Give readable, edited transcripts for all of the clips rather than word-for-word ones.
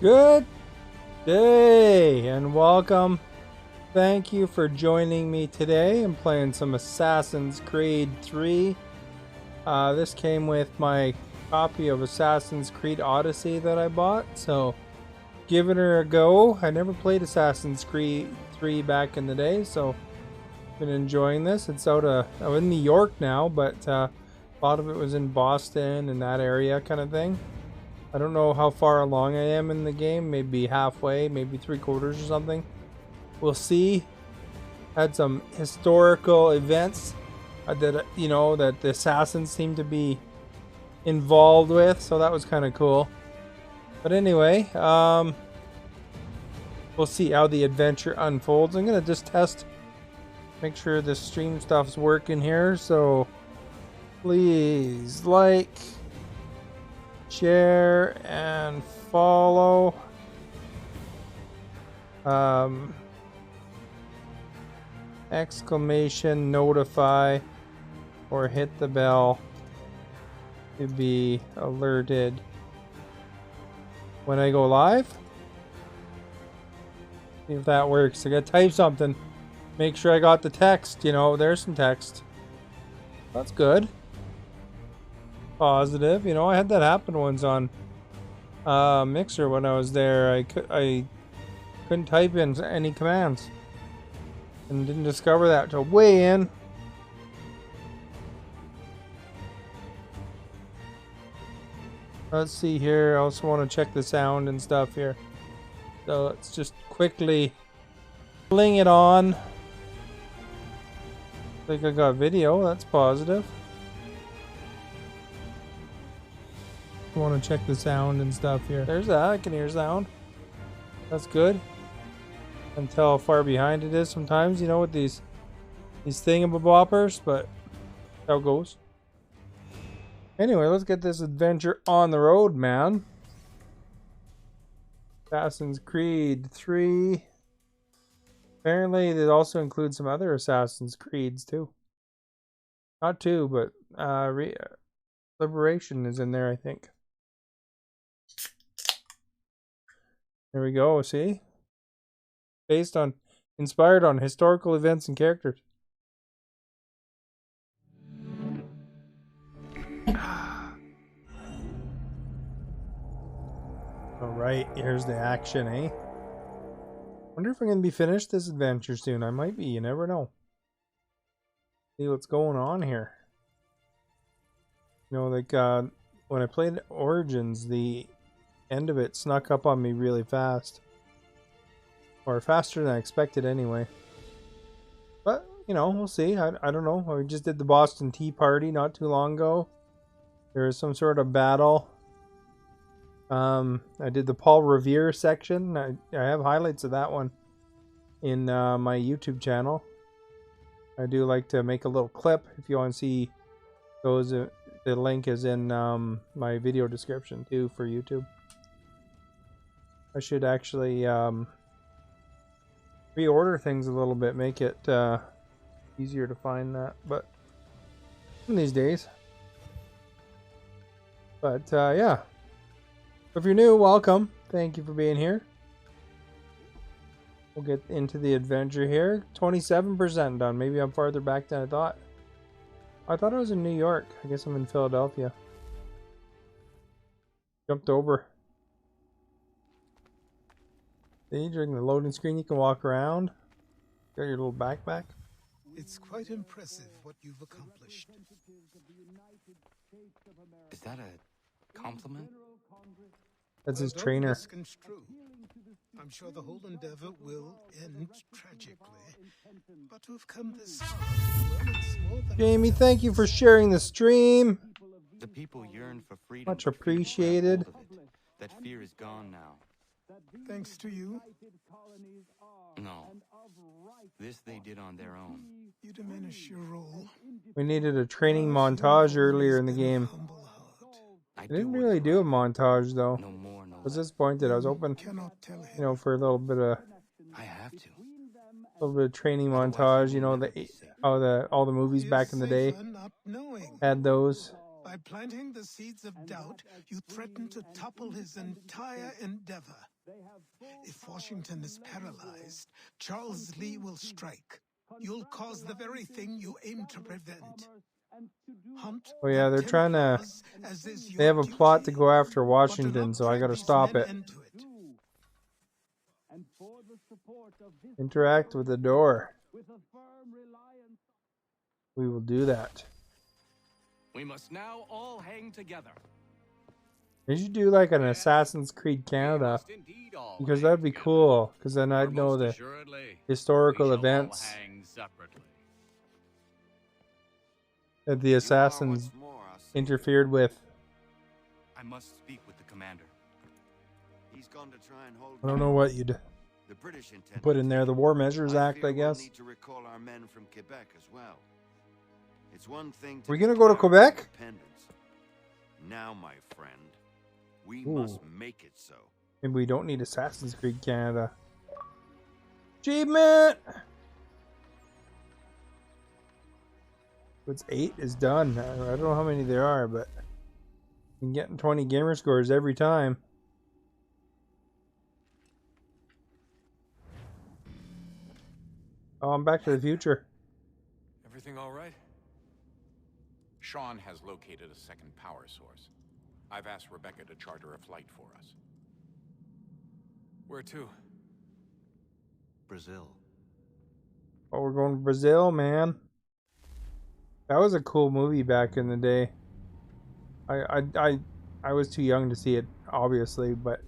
Good day and welcome. Thank you for joining me today. I'm playing some Assassin's Creed 3. This came with my copy of Assassin's Creed Odyssey that I bought, so giving her a go. I never played Assassin's Creed 3 back in the day, so been enjoying this. It's I'm in New York now, but a lot of it was in Boston and that area kind of thing. I don't know how far along I am in the game, maybe halfway, maybe 3/4 or something. We'll see. Had some historical events that that the assassins seem to be involved with, so that was kind of cool. But anyway, we'll see how the adventure unfolds. I'm gonna just test, make sure the stream stuff's working here, so please like, share, and follow. Exclamation notify or hit the bell to be alerted when I go live. See if that works. I gotta type something. Make sure I got the text. There's some text. That's good. Positive. I had that happen once on Mixer when I was there. I couldn't type in any commands and didn't discover that till way in. Let's see here. I also want to check the sound and stuff here. So let's just quickly fling it on. I think I got video. That's positive. I want to check the sound and stuff here. There's that. I can hear sound. That's good. I can tell how far behind it is sometimes, with these thingamaboppers, but how it goes. Anyway, let's get this adventure on the road, man. Assassin's Creed 3. Apparently, it also includes some other Assassin's Creeds too. Not two, but Liberation is in there, I think. There we go, see? Inspired on historical events and characters. Alright, here's the action, eh? Wonder if I'm gonna be finished this adventure soon. I might be, you never know. See what's going on here. When I played Origins, the end of it snuck up on me really fast. Or faster than I expected anyway. But, we'll see. I don't know. We just did the Boston Tea Party not too long ago. There was some sort of battle. I did the Paul Revere section. I have highlights of that one in my YouTube channel. I do like to make a little clip if you want to see those. The link is in my video description too for YouTube. I should actually reorder things a little bit, make it easier to find that, but in these days. But yeah, if you're new, welcome. Thank you for being here. We'll get into the adventure here. 27% done. Maybe I'm farther back than I thought. I thought I was in New York. I guess I'm in Philadelphia. Jumped over. See, during the loading screen you can walk around. Got your little backpack. It's quite impressive what you've accomplished. Is that a compliment? That's his Although trainer. misconstrued, I'm sure the whole endeavor will end tragically. But to have come this far, well, it's more than Jamie, thank you for sharing the stream. The people yearn for freedom. Much but freedom appreciated. grabbed hold of it. That fear is gone now. thanks to you. No. This they did on their own. You diminish your role. We needed a training montage earlier in the game. Humble heart. I didn't really do a montage though. No more, no I was less. disappointed. I was hoping, Cannot tell him. for a little bit of I have to. training montage. All the movies back in the day Safer not knowing. had those. By planting the seeds of doubt, you threaten to topple his entire endeavor. If Washington is paralyzed, Charles Lee will strike. You'll cause the very thing you aim to prevent. Hunt Oh yeah, the they're trying to. Templars, as is They your have a plot to duty, go after but do Washington, not so I drag gotta these stop men it. into it. Interact with the door. We will do that. We must now all hang together. They should do like an Assassin's Creed We Canada, must indeed all because hang that'd be together. cool. Because then For I'd know most the assuredly, historical we shall all events hang separately. that the assassins interfered with. I must speak with the commander. He's gone to try and hold I don't know what you'd the British intend put to in there. take The it. War Measures Act, fear I we'll guess. need to recall our men from Quebec as well. It's one thing to We gonna go to declare Quebec? independence. Now, my friend, we Ooh. must make it so. Maybe we don't need Assassin's Creed Canada. Achievement! What's 8 is done. I don't know how many there are, but I'm getting 20 gamer scores every time. Oh, I'm Back to the Future. Everything all right? Sean has located a second power source. I've asked Rebecca to charter a flight for us. Where to? Brazil. Oh, we're going to Brazil, man. That was a cool movie back in the day. I was too young to see it, obviously, but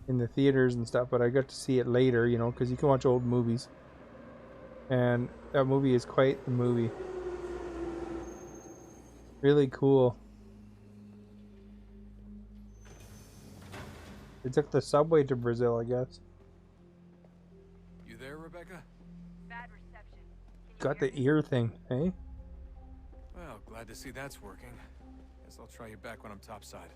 in the theaters and stuff. But I got to see it later, you know, because you can watch old movies. And that movie is quite the movie. Really cool. They took the subway to Brazil, I guess. You there, Rebecca? Bad reception. Got the ear thing, eh? Well, glad to see that's working. Guess I'll try you back when I'm topside.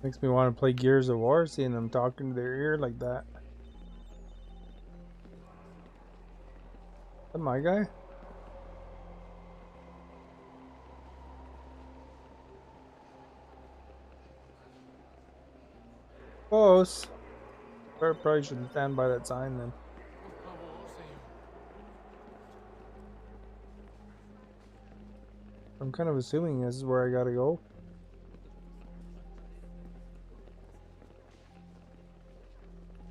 Makes me want to play Gears of War, seeing them talking to their ear like that. Is that my guy? Close. Probably shouldn't stand by that sign then. I'm kind of assuming this is where I gotta go.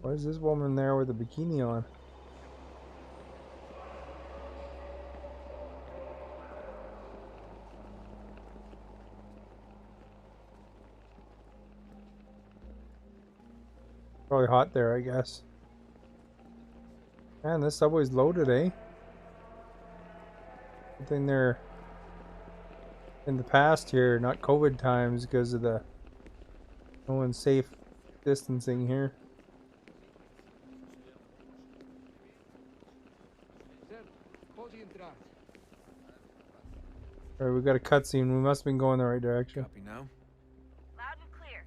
Why is this woman there with a bikini on? Probably hot there, I guess. Man, this subway's loaded, eh? Good thing they're in the past here, not COVID times, because of the no one's safe distancing here. Alright, we got a cutscene. We must have been going the right direction. Copy now? Loud and clear.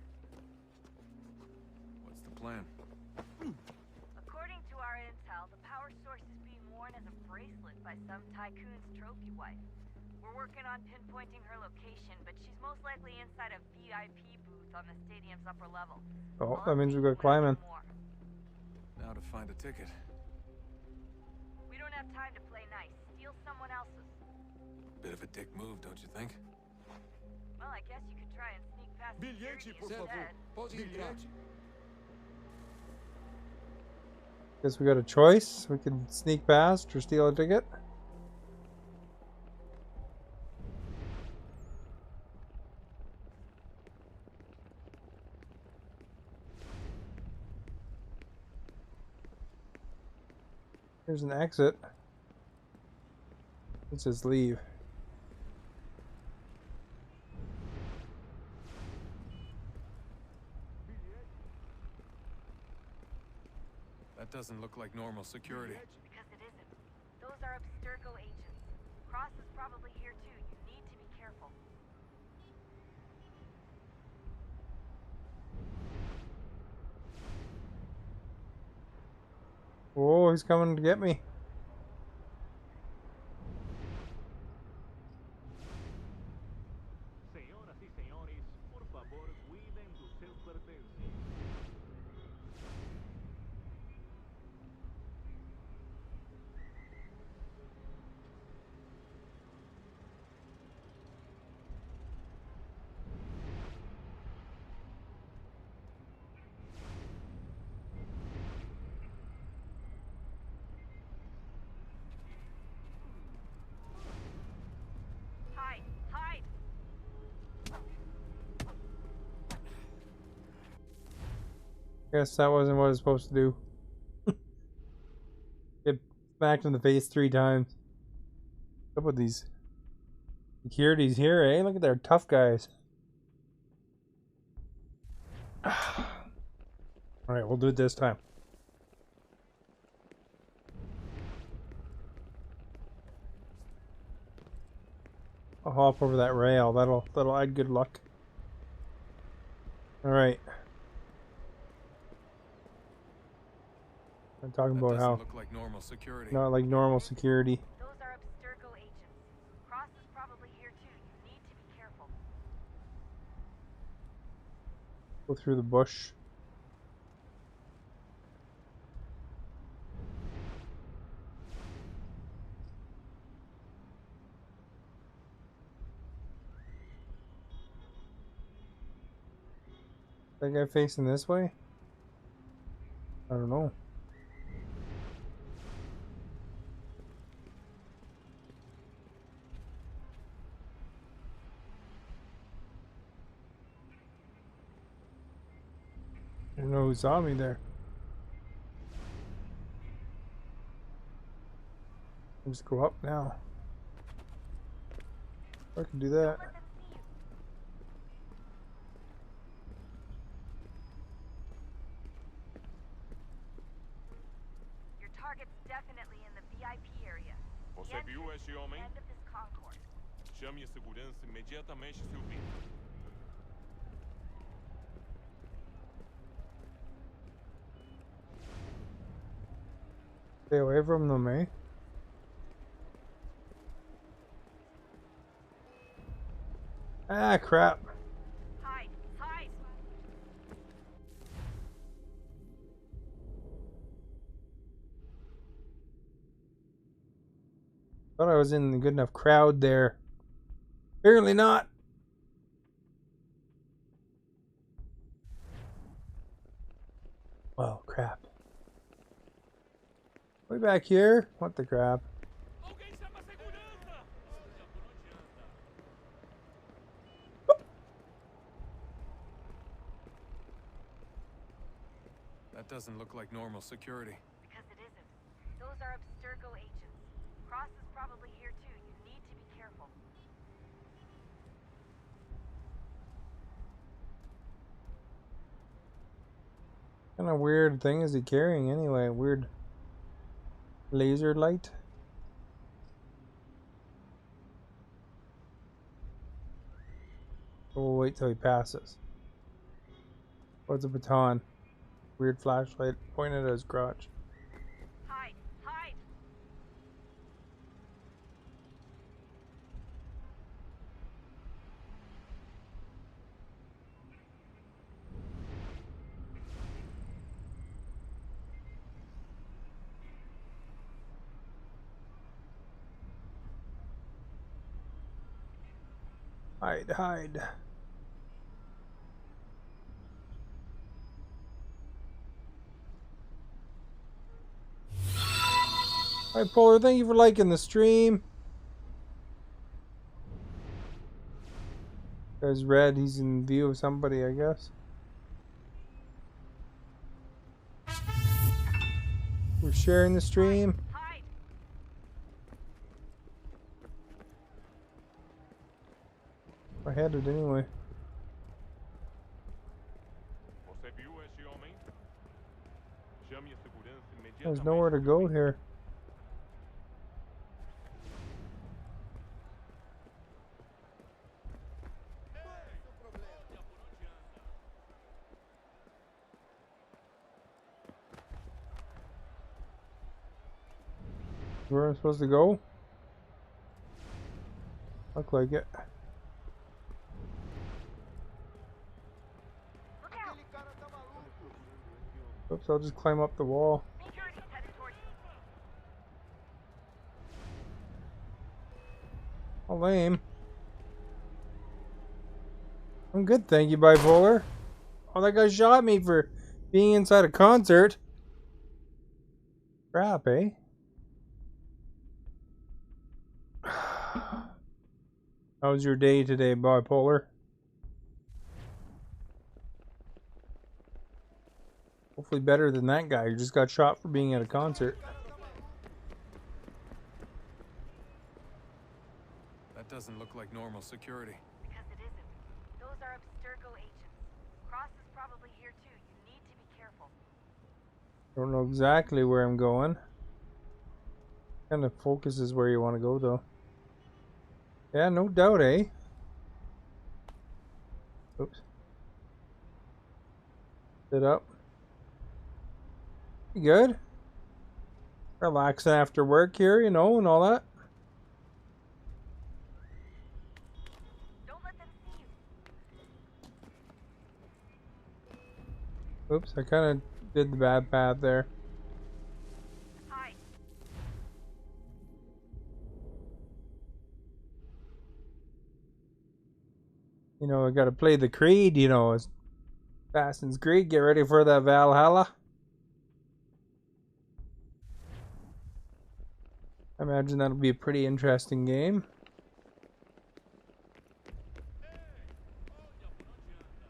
What's the plan? According to our intel, the power source is being worn as a bracelet by some tycoon's trophy wife. We're working on pinpointing her location, but she's most likely inside a VIP booth on the stadium's upper level. Oh, that means we got climbing. Now to find a ticket. We don't have time to play nice. Steal someone else's. Bit of a dick move, don't you think? Well, I guess you could try and sneak past security instead. Guess we got a choice. We can sneak past or steal a ticket. Here's an exit. Let's just leave. That doesn't look like normal security. Because it isn't. Those are Abstergo agents. Cross is probably here too. You need to be careful. he's coming to get me. Senhoras e senhores, por favor, cuidem dos seus pertences. Hide! Hide! Guess that wasn't what I was supposed to do. Get smacked in the face 3 times. What's up with these securities here, eh? Look at their tough guys. Alright, we'll do it this time. I'll hop over that rail. That'll add good luck. Alright. I'm talking about how look like normal security. not like normal security. Those are Abstergo agents. Cross is probably here too. You need to be careful. Go through the bush. That guy facing this way? I don't know. I don't know who saw me there. I'll just go up now. I can do that. Let them see you. Your target's definitely in the VIP area. The Você viu entrance esse is the homem? end of this concourse. Chame a segurança imediatamente, Sylvie. Stay away from them, eh? Ah, crap. Hide! Hide! Thought I was in a good enough crowd there. Apparently not. Oh, crap. Way back here? What the crap? Alguém chama a segurança! That doesn't look like normal security. Because it isn't. Those are Abstergo agents. Cross is probably here too. You need to be careful. What kind of weird thing is he carrying anyway? Weird laser light? We'll wait till he passes. What's a baton? Weird flashlight pointed at his crotch. Hide! Hide! Hide, hide. Hi, Polar. Thank you for liking the stream. Guy's red. He's in view of somebody, I guess. We're sharing the stream. Hide! I had it anyway. Você viu esse homem? Chame a segurança imediatamente. There's nowhere to go here. Where am I supposed to go? Look like it. Look out! Oops, I'll just climb up the wall. Security's headed towards you. Oh, lame. I'm good, thank you, Bipolar. Oh, that guy shot me for being inside a concert. Crap, eh? How was your day today, Bipolar? Hopefully better than that guy who just got shot for being at a concert. That doesn't look like normal security. Because it isn't. Those are Abstergo agents. Cross is probably here too. You need to be careful. Don't know exactly where I'm going. Kind of focuses where you want to go, though. Yeah, no doubt, eh? Oops. Sit up. You good? Relaxing after work here, you know, and all that. Don't let them see you. Oops, I kind of did the bad path there. Hide. You know, I gotta play the Creed, you know, Assassin's Creed. Get ready for that Valhalla. I imagine that'll be a pretty interesting game.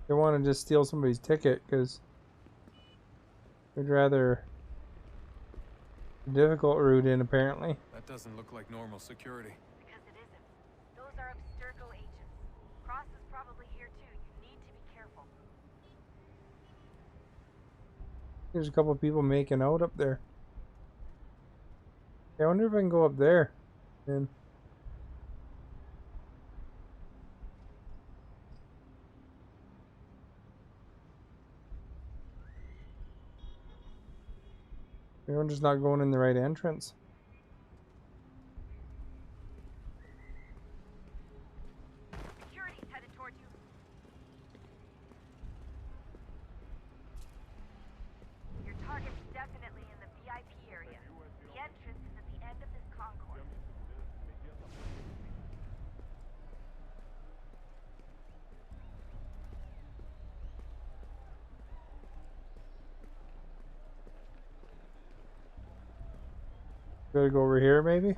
They want to just steal somebody's ticket because they'd rather the difficult route in, apparently. That doesn't look like normal security. Because it isn't. Those are Abstergo agents. Cross is probably here too. You need to be careful. There's a couple of people making out up there. I wonder if I can go up there. And maybe I'm just not going in the right entrance. Security's headed towards you. Your target's definitely in the VIP area. The entrance is at the end of this concourse. Gotta go over here, maybe?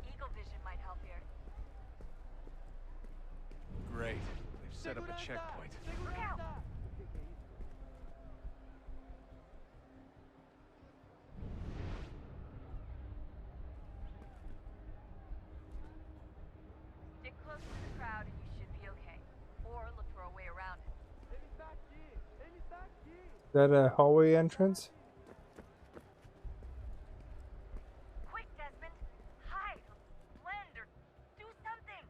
Eagle vision might help here. Great. They've set up a checkpoint. Look out! Stick close to the crowd and you should be okay. Or look for a way around it. Is that a hallway entrance? Quick, Desmond! Hide! Blend or do something!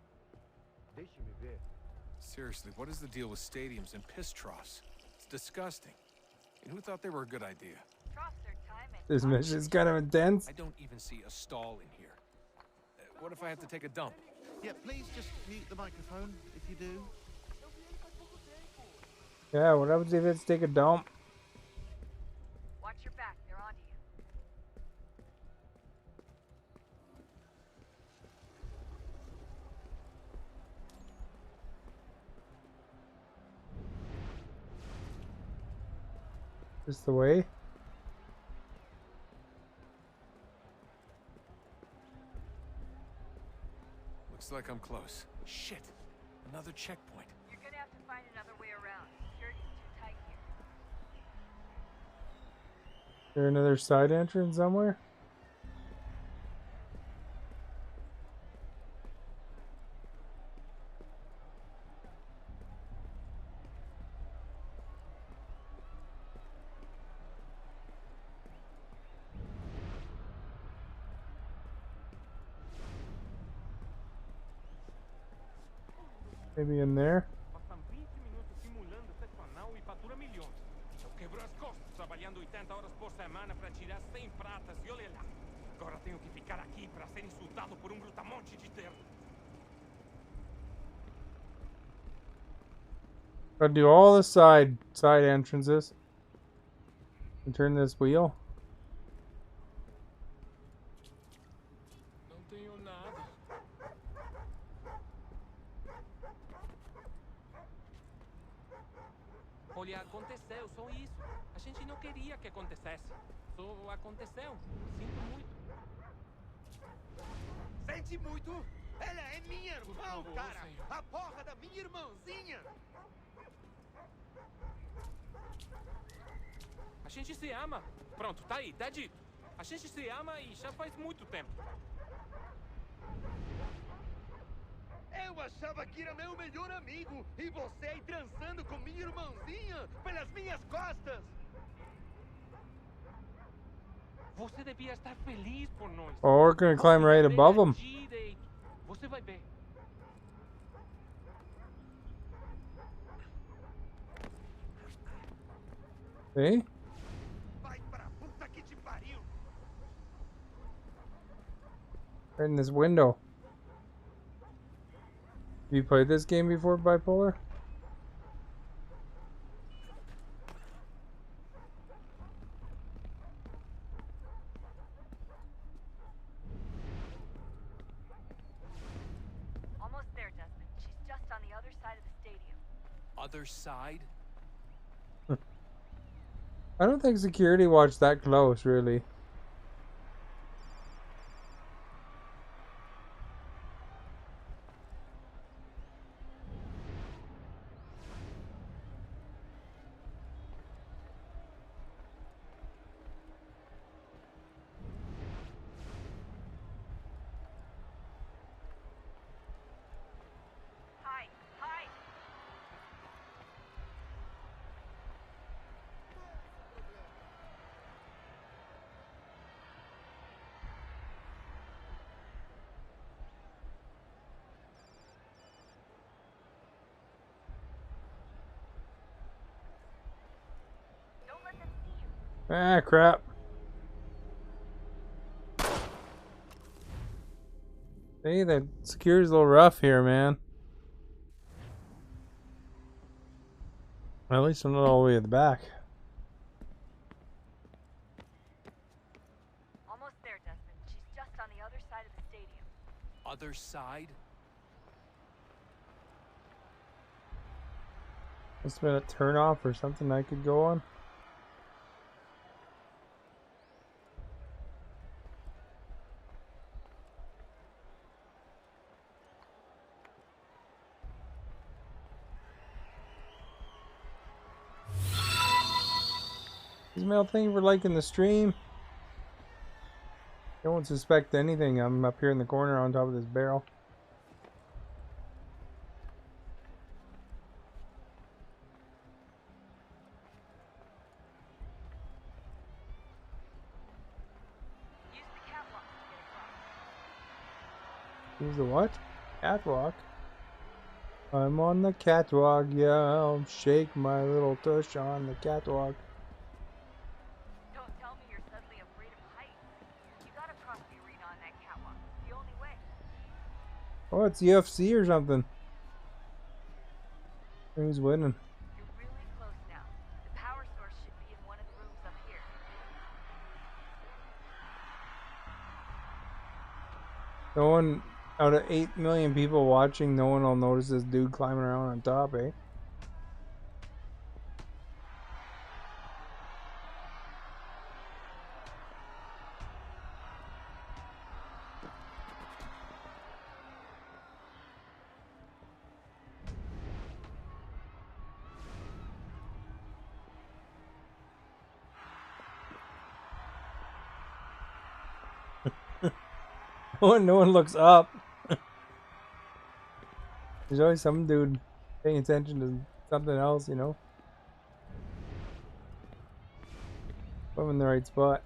Seriously, what is the deal with stadiums and piss troughs? It's disgusting. And who thought they were a good idea? Troughs are time and This mission's kind of intense. I don't even see a stall in here. What if I have to take a dump? Yeah, please just mute the microphone if you do. Yeah, what happens if it's take a dump? watch your back, they're onto you. This the way? Looks like I'm close. Shit! Another checkpoint. You're gonna have to find another way around. Security's too tight here. Is there another side entrance somewhere? Maybe in there? Passam 20 minutos simulando sexo anal e fatura milhões. Eu quebro as costas. trabalhando 80 horas por semana para tirar 100 pratas e olha lá. Agora tenho que ficar aqui para ser insultado por um brutamonte de terra. Gotta do all the side entrances. And turn this wheel. Não tenho nada. Olha, aconteceu, só isso. A gente não queria que acontecesse. Só aconteceu. Sinto muito. Sente muito? Ela é minha irmã, favor, cara! senhor. A porra da minha irmãzinha! A gente se ama. Pronto, tá aí, tá dito. A gente se ama e já faz muito tempo. Eu achava que era meu melhor amigo e você aí transando com minha irmãzinha pelas minhas costas! Você devia estar feliz por nós. Oh, we're gonna climb right above them. Direito. Você vai ver. See? Vai pra puta que te pariu! Right in this window. Have you played this game before, Bipolar? Almost there, Desmond. She's just on the other side of the stadium. Other side? I don't think security watched that close, really. Hi, hi. Don't let them see you. Ah, crap. Hey, the security's a little rough here, man. At least I'm not all the way at the back. Almost there, Desmond. She's just on the other side of the stadium. Other side? Must have been a turn off or something I could go on. Ismail, thank you for liking the stream. They won't suspect anything. I'm up here in the corner on top of this barrel. Use the catwalk to get across. Use the what? Catwalk. I'm on the catwalk, yeah. I'll shake my little tush on the catwalk. Don't tell me you're suddenly afraid of heights. You gotta cross the arena on that catwalk. It's the only way. Oh, it's UFC or something. Who's winning? You're really close now. The power source should be in one of the rooms up here. No one, out of 8 million people watching, no one will notice this dude climbing around on top, eh? No one looks up. There's always some dude paying attention to something else, you know? I'm in the right spot.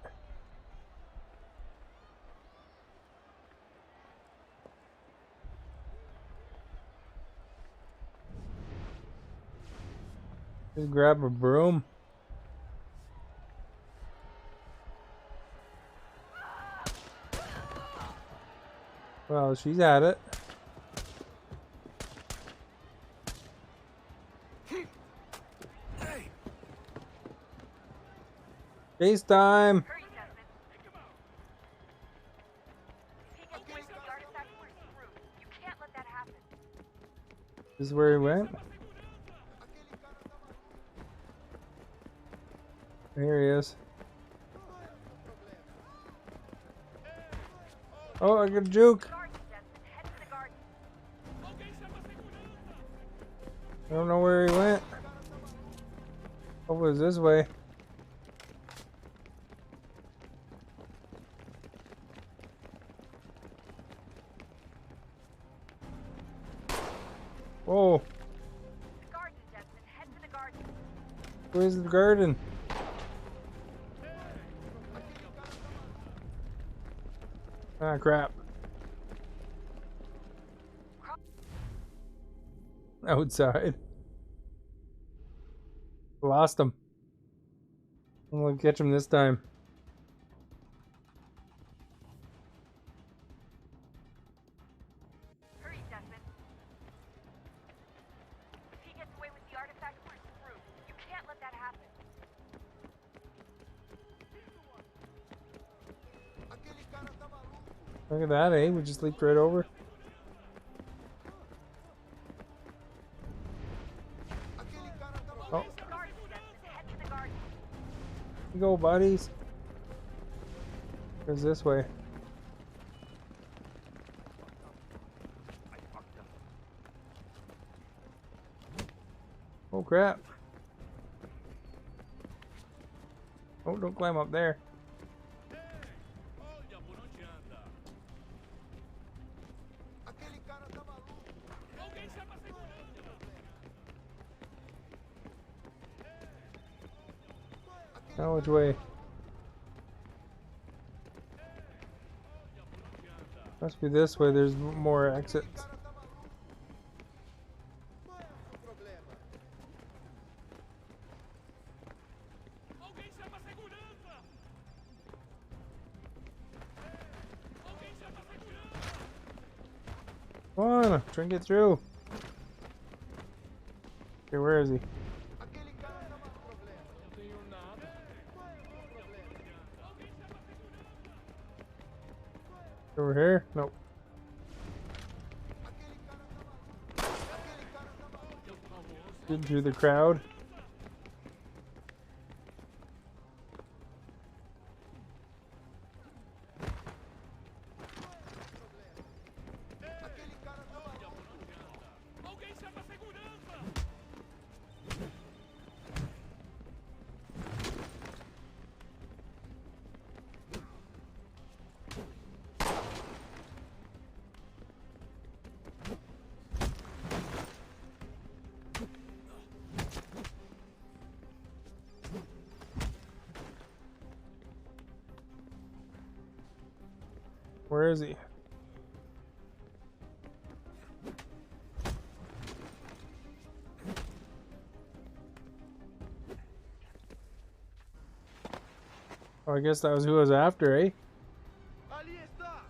Just grab a broom. Well, she's at it. FaceTime! Hurry, Desmond. If he gets away with the artifact, we're screwed. You can't let that happen. This is where he went. Here he is. Oh, I got a juke. Garden, Desmond. Head to the garden. I don't know where he went. Hopefully it's this way. Whoa, Garden, Desmond. Head to the garden. where's the garden? Ah, crap. Outside. Lost him. I'm gonna catch him this time. Hurry, Desmond. If he gets away with the artifact, we're screwed. You can't let that happen. Look at that, eh? We just leaped right over. Oh, Garden, Desmond. Head to the garden. you go, buddies. Goes this way. Oh crap. Oh, don't climb up there. Now which way? Must be this way, there's more exits. Come on, try and get through. Okay, where is he? Over here? Nope. Getting through the crowd. Where is he? Oh, I guess that was who I was after, eh? Ali está!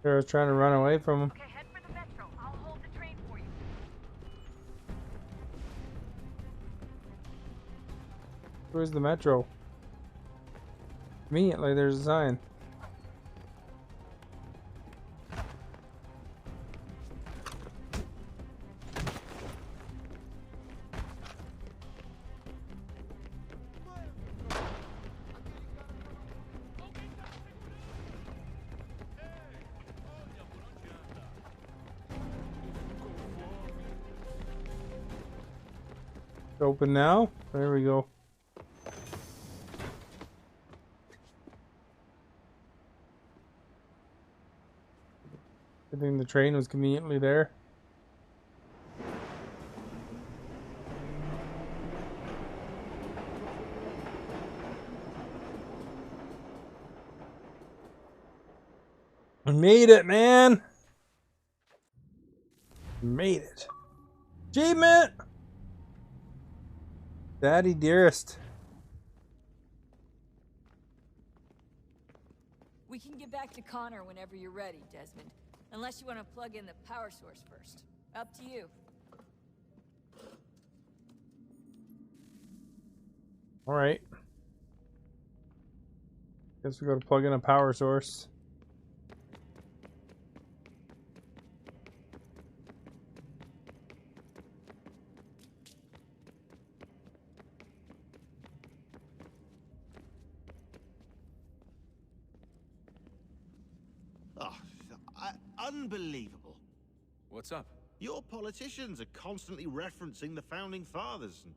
I was trying to run away from him. Okay, head for the metro. I'll hold the train for you. Where's the metro? Immediately there's a sign. Open now. There we go. I think the train was conveniently there. I made it, man! Made it. Achievement! Daddy dearest. We can get back to Connor whenever you're ready, Desmond. Unless you want to plug in the power source first. Up to you. All right. Guess we got to plug in a power source. Oh, unbelievable. What's up? Your politicians are constantly referencing the Founding Fathers and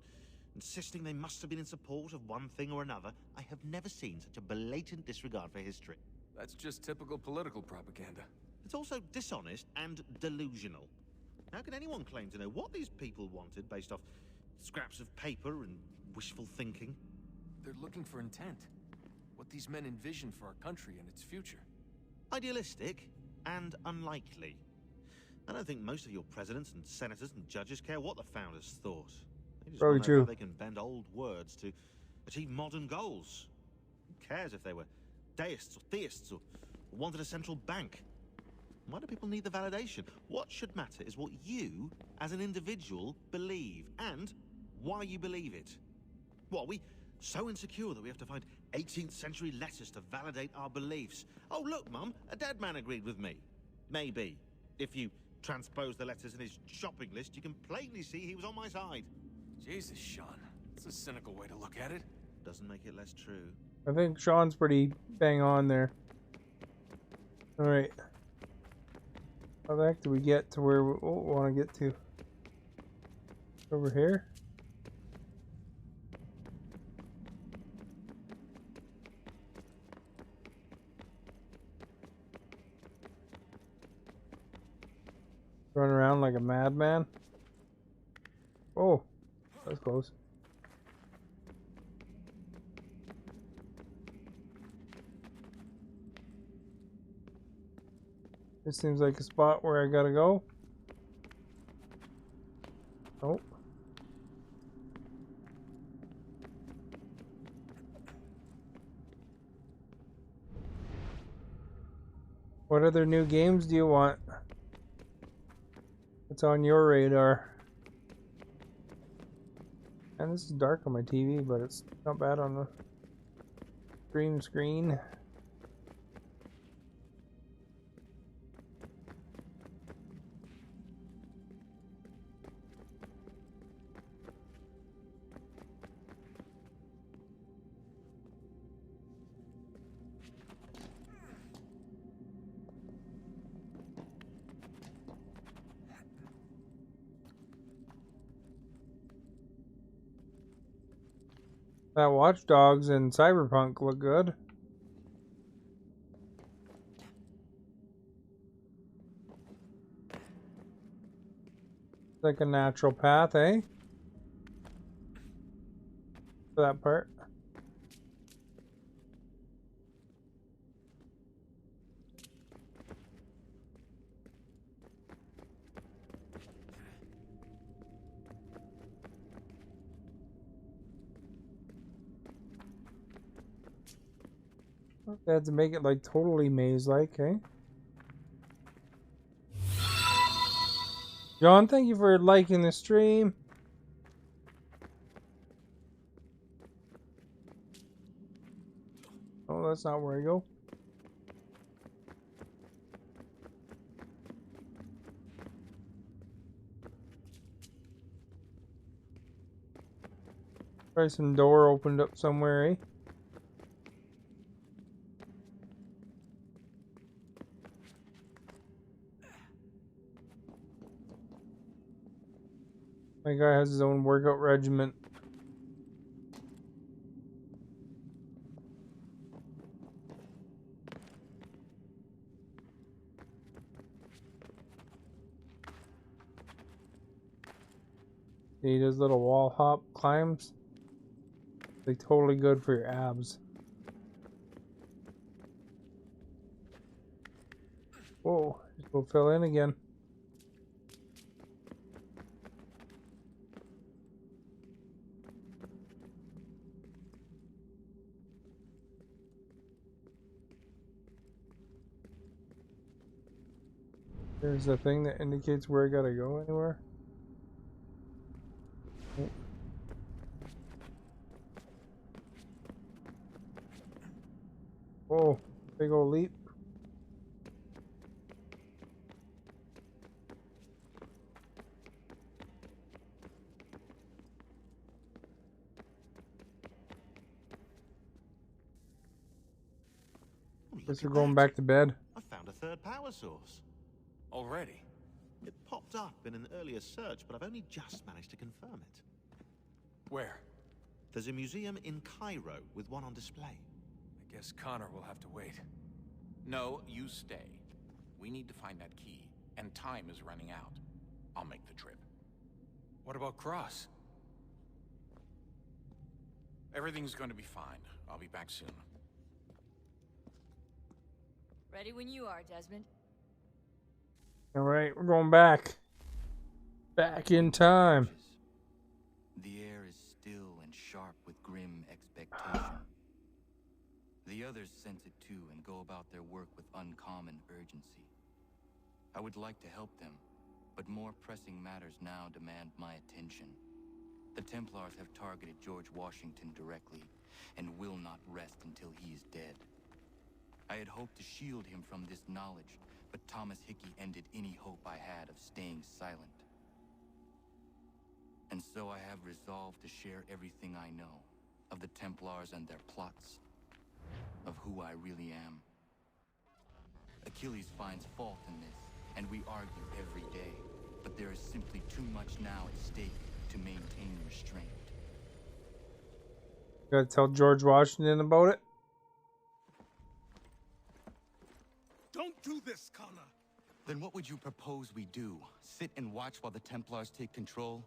insisting they must have been in support of one thing or another. I have never seen such a blatant disregard for history. That's just typical political propaganda. It's also dishonest and delusional. How can anyone claim to know what these people wanted based off scraps of paper and wishful thinking? They're looking for intent. What these men envision for our country and its future. Idealistic and unlikely. I don't think most of your presidents and senators and judges care what the founders thought. They just Probably want to know true. how they can bend old words to achieve modern goals. Who cares if they were deists or theists or wanted a central bank? Why do people need the validation? What should matter is what you, as an individual, believe and why you believe it. What, are we so insecure that we have to find 18th century letters to validate our beliefs? Oh, look, Mum, a dead man agreed with me. Maybe. If you transpose the letters in his shopping list, you can plainly see he was on my side. Jesus, Sean. It's a cynical way to look at it. Doesn't make it less true. I think Sean's pretty bang on there. All right. How the heck do we get to where we want to get to? Over here? Run around like a madman? Oh, that's close. This seems like a spot where I gotta go. Oh. What other new games do you want? What's on your radar? And this is dark on my TV, but it's not bad on the green screen. That Watch Dogs and Cyberpunk look good. Like a natural path, eh? For that part. They had to make it like totally maze-like, eh? John, thank you for liking the stream. Oh, that's not where I go. Probably some door opened up somewhere, eh? My guy has his own workout regimen. He does little wall hop climbs. Like totally good for your abs. Whoa, just go fill in again. There's the thing that indicates where I gotta go anywhere. Whoa, big old leap. Guess we're going back to bed. I found a third power source. Already? It popped up in an earlier search, but I've only just managed to confirm it. Where? There's a museum in Cairo with one on display. I guess Connor will have to wait. No, you stay. We need to find that key, and time is running out. I'll make the trip. What about Cross? Everything's going to be fine. I'll be back soon. Ready when you are, Desmond. Alright, we're going back. Back in time. The air is still and sharp with grim expectation. The others sense it too and go about their work with uncommon urgency. I would like to help them, but more pressing matters now demand my attention. The Templars have targeted George Washington directly, and will not rest until he is dead. I had hoped to shield him from this knowledge, but Thomas Hickey ended any hope I had of staying silent. And so I have resolved to share everything I know of the Templars and their plots, of who I really am. Achilles finds fault in this, and we argue every day, but there is simply too much now at stake to maintain restraint. Gotta tell George Washington about it. Don't do this, Connor. Then what would you propose we do? Sit and watch while the Templars take control?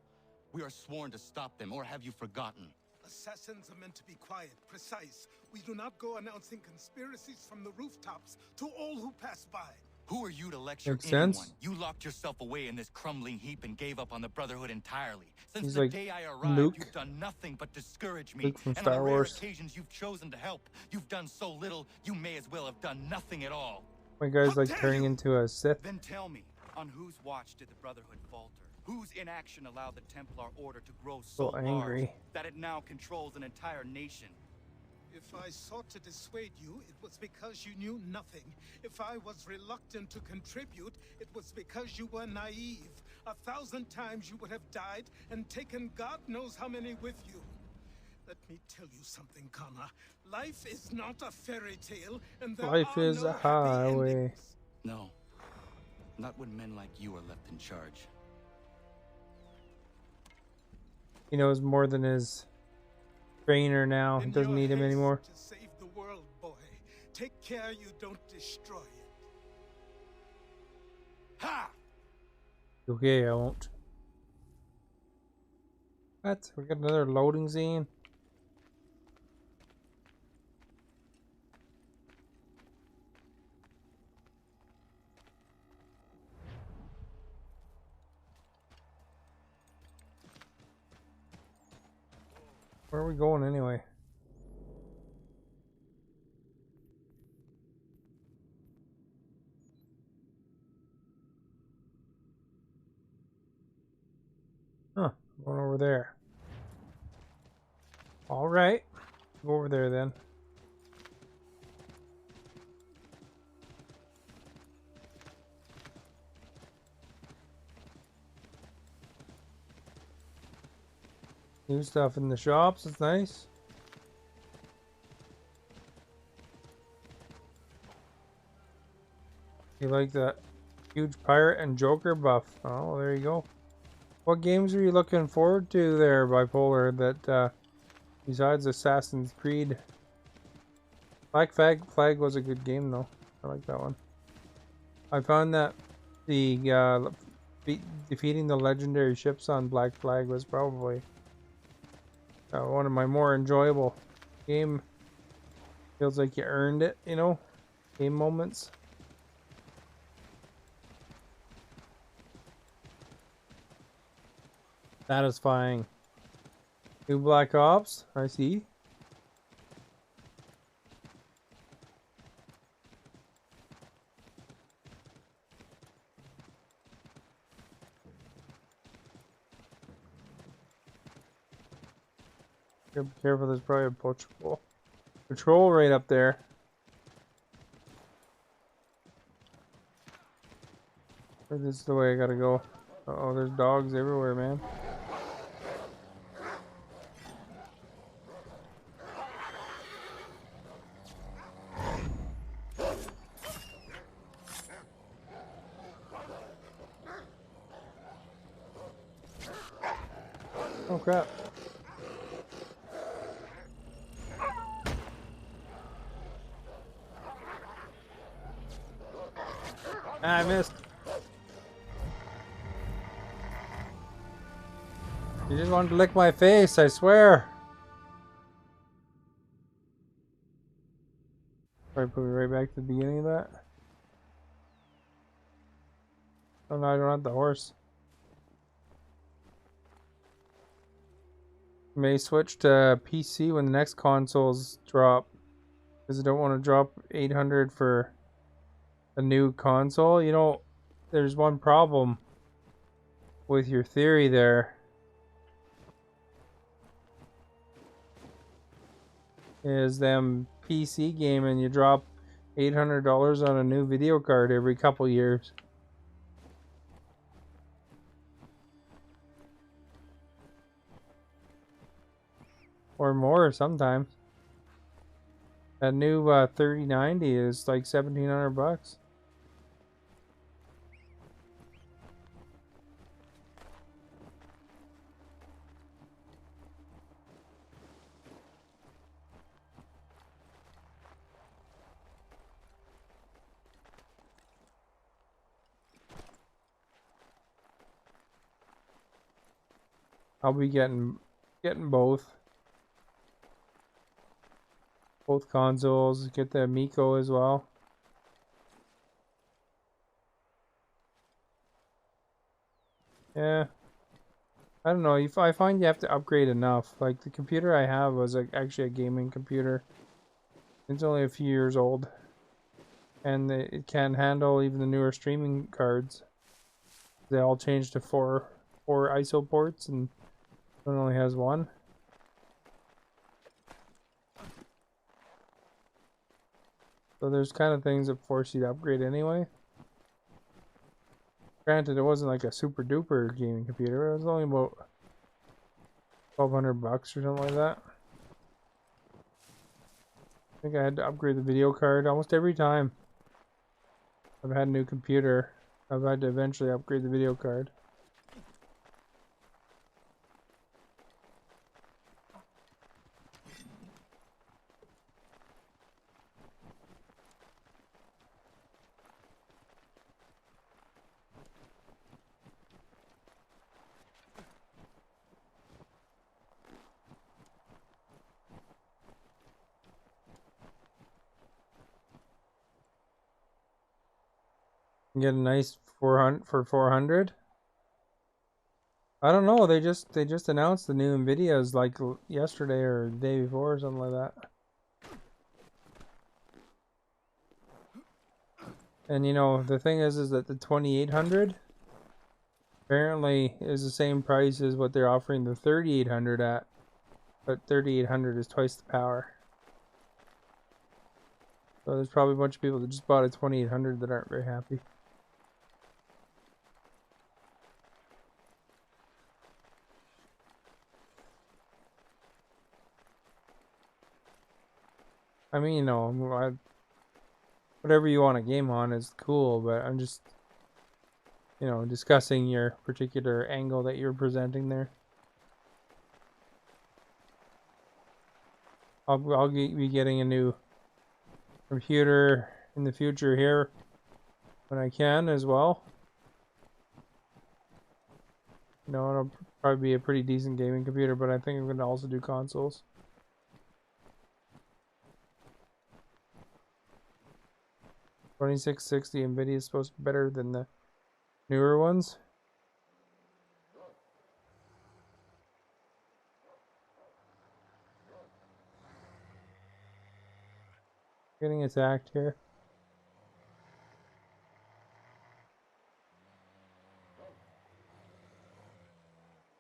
We are sworn to stop them, or have you forgotten? Assassins are meant to be quiet, precise. We do not go announcing conspiracies from the rooftops to all who pass by. Who are you to lecture Makes anyone? sense. You locked yourself away in this crumbling heap and gave up on the Brotherhood entirely. Since He's the like day I arrived, Luke. you've done nothing but discourage me. Luke from and Star on the rare Wars. occasions you've chosen to help, you've done so little, you may as well have done nothing at all. My guy's How like dare turning you! into a Sith. Then tell me, on whose watch did the Brotherhood falter? Whose inaction allowed the Templar Order to grow so So angry. large that it now controls an entire nation? If I sought to dissuade you, it was because you knew nothing. If I was reluctant to contribute, it was because you were naive. 1,000 times you would have died and taken God knows how many with you. Let me tell you something, Connor. Life is not a fairy tale, and there Life are is no a happy highway. endings. No. Not when men like you are left in charge. He knows more than his trainer now. He In doesn't your need him haste anymore. To save the world, boy. Take care you don't destroy it. Ha! Okay, I won't. What? We got another loading scene? Where are we going anyway? Huh, going over there. Alright, go over there then. New stuff in the shops, it's nice. You like that huge pirate and Joker buff? Oh, there you go. What games are you looking forward to there, Bipolar, that besides Assassin's Creed? Black Flag was a good game though. I like that one. I found that the defeating the legendary ships on Black Flag was probably one of my more enjoyable game. Feels like you earned it, you know, game moments. Satisfying. New Black Ops, I see. Be careful, there's probably a patrol right up there. Or this is the way I gotta go. Uh-oh, there's dogs everywhere, man. Oh crap. Ah, I missed. You just wanted to lick my face, I swear. Probably put me right back to the beginning of that. Oh no, I don't have the horse. May switch to PC when the next consoles drop. Because I don't want to drop 800 for a new console. You know, there's one problem with your theory there. Is them PC gaming, you drop $800 on a new video card every couple years. Or more sometimes. That new 3090 is like $1,700. I'll be getting both consoles. Get the Miko as well. Yeah, I don't know. I find you have to upgrade enough. Like the computer I have was actually a gaming computer. It's only a few years old, and it can handle even the newer streaming cards. They all changed to four ISO ports, and it only has one. So there's kind of things that force you to upgrade anyway. Granted, it wasn't like a super duper gaming computer. It was only about $1,200 or something like that. I think I had to upgrade the video card almost every time I've had a new computer. I've had to eventually upgrade the video card. Get a nice 400 for 400. I don't know. They just announced the new Nvidias like yesterday or the day before or something like that. And you know the thing is that the 2800 apparently is the same price as what they're offering the 3800 at, but 3800 is twice the power. So there's probably a bunch of people that just bought a 2800 that aren't very happy. I mean, you know, whatever you want to game on is cool, but I'm just, you know, discussing your particular angle that you're presenting there. I'll be getting a new computer in the future here when I can as well. You know, it'll probably be a pretty decent gaming computer, but I think I'm going to also do consoles. $2660 Nvidia is supposed to be better than the newer ones. Getting attacked here.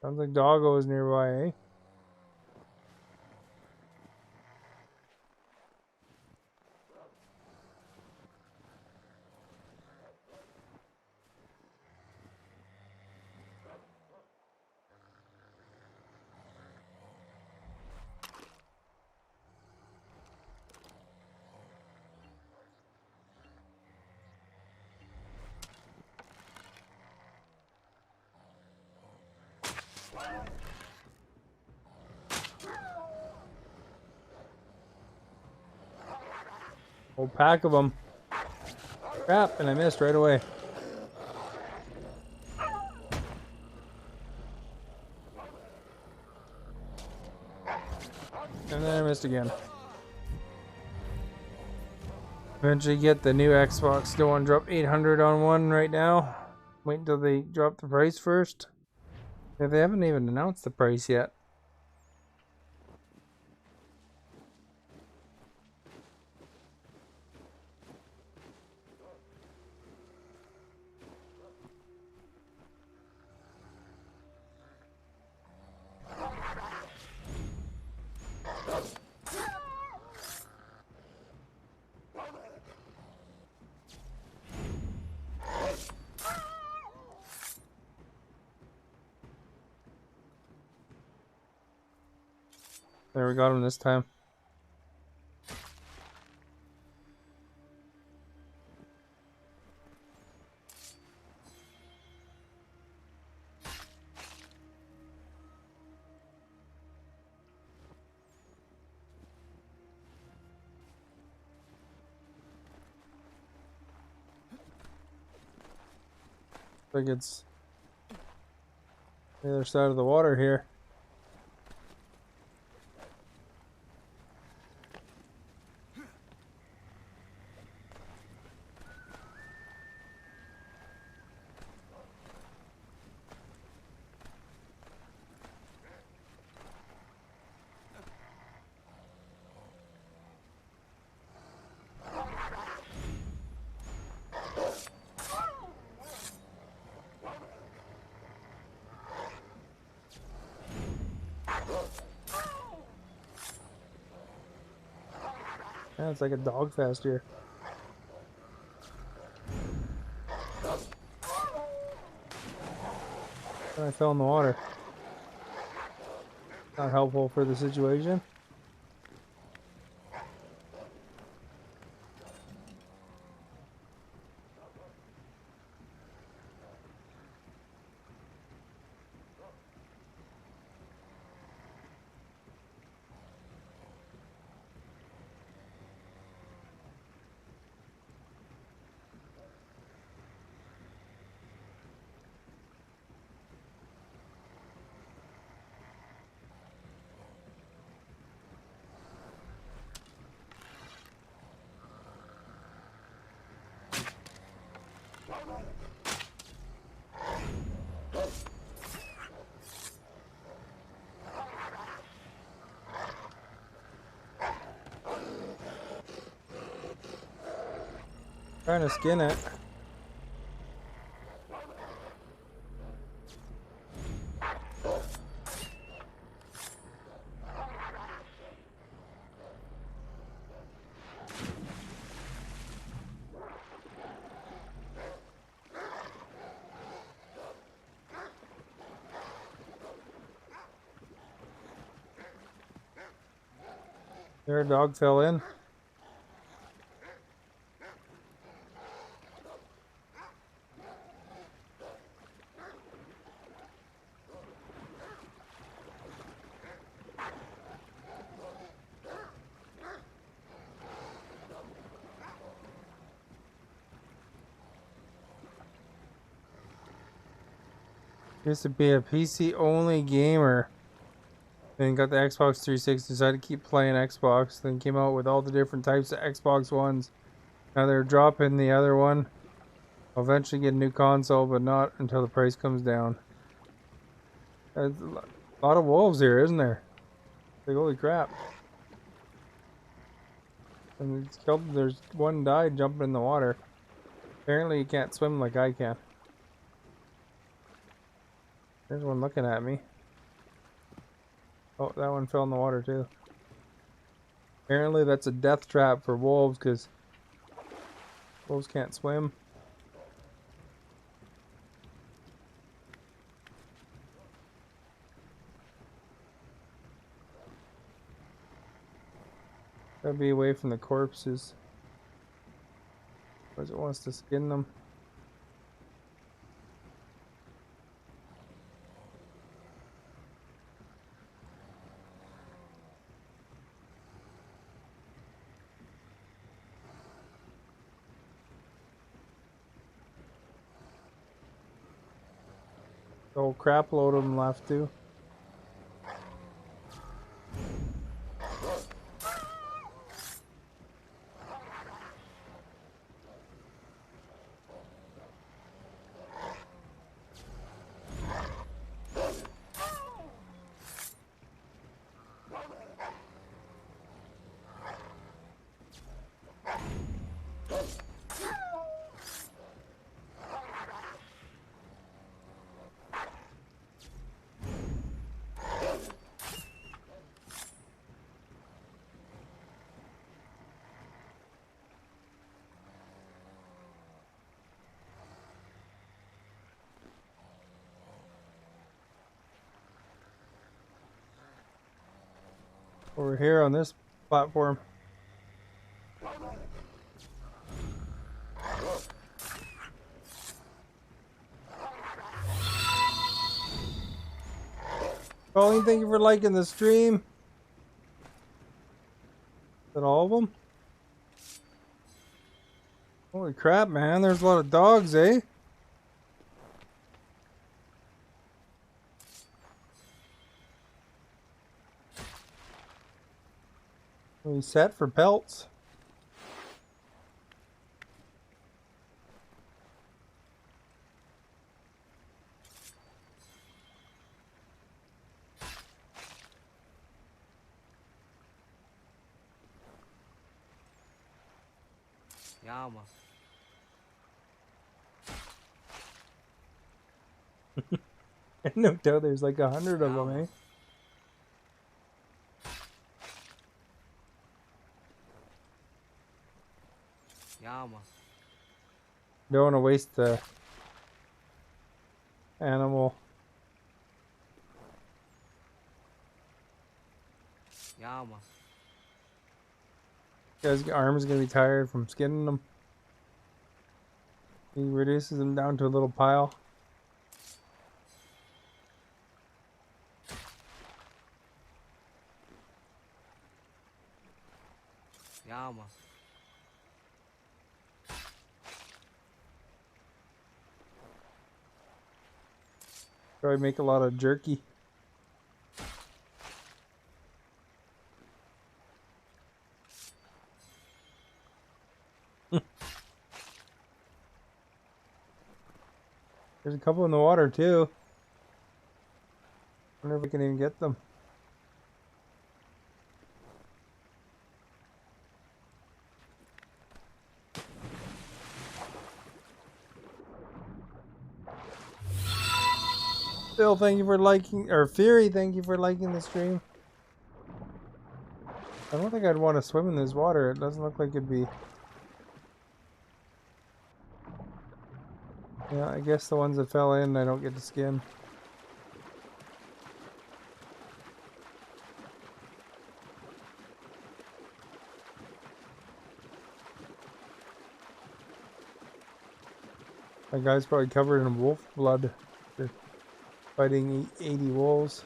Sounds like Doggo is nearby, eh? Whole pack of them. Crap, and I missed right away. And then I missed again. Eventually get the new Xbox. Don't want to drop 800 on one right now. Wait until they drop the price first. Yeah, they haven't even announced the price yet. There, we got him this time. I think it's the other side of the water here. Yeah, it's like a dog fest here. And I fell in the water. Not helpful for the situation. Trying to skin it. Their dog fell in. Used to be a PC only gamer. Then got the Xbox 360, decided to keep playing Xbox. Then came out with all the different types of Xbox Ones. Now they're dropping the other one. I'll eventually get a new console, but not until the price comes down. There's a lot of wolves here, isn't there? Like, holy crap. And it's killed, there's one died jumping in the water. Apparently you can't swim like I can. There's one looking at me. Oh, that one fell in the water too. Apparently that's a death trap for wolves because wolves can't swim. Gotta be away from the corpses. Because it wants to skin them. whole crap load of them left too. Over here on this platform. Colleen, thank you for liking the stream. Is that all of them? Holy crap, man. There's a lot of dogs, eh? We set for pelts. Yeah, man. No doubt there's like 100 of them, eh? Yeah, man. Don't want to waste the animal. Yeah, man. Guy's arm's gonna be tired from skinning them. He reduces them down to a little pile. Yeah, man. Probably make a lot of jerky. There's a couple in the water too. Wonder if we can even get them. Phil, thank you for liking, or Fury, thank you for liking the stream. I don't think I'd want to swim in this water. It doesn't look like it'd be. Yeah, I guess the ones that fell in, I don't get to skin. That guy's probably covered in wolf blood. They're fighting 80 wolves.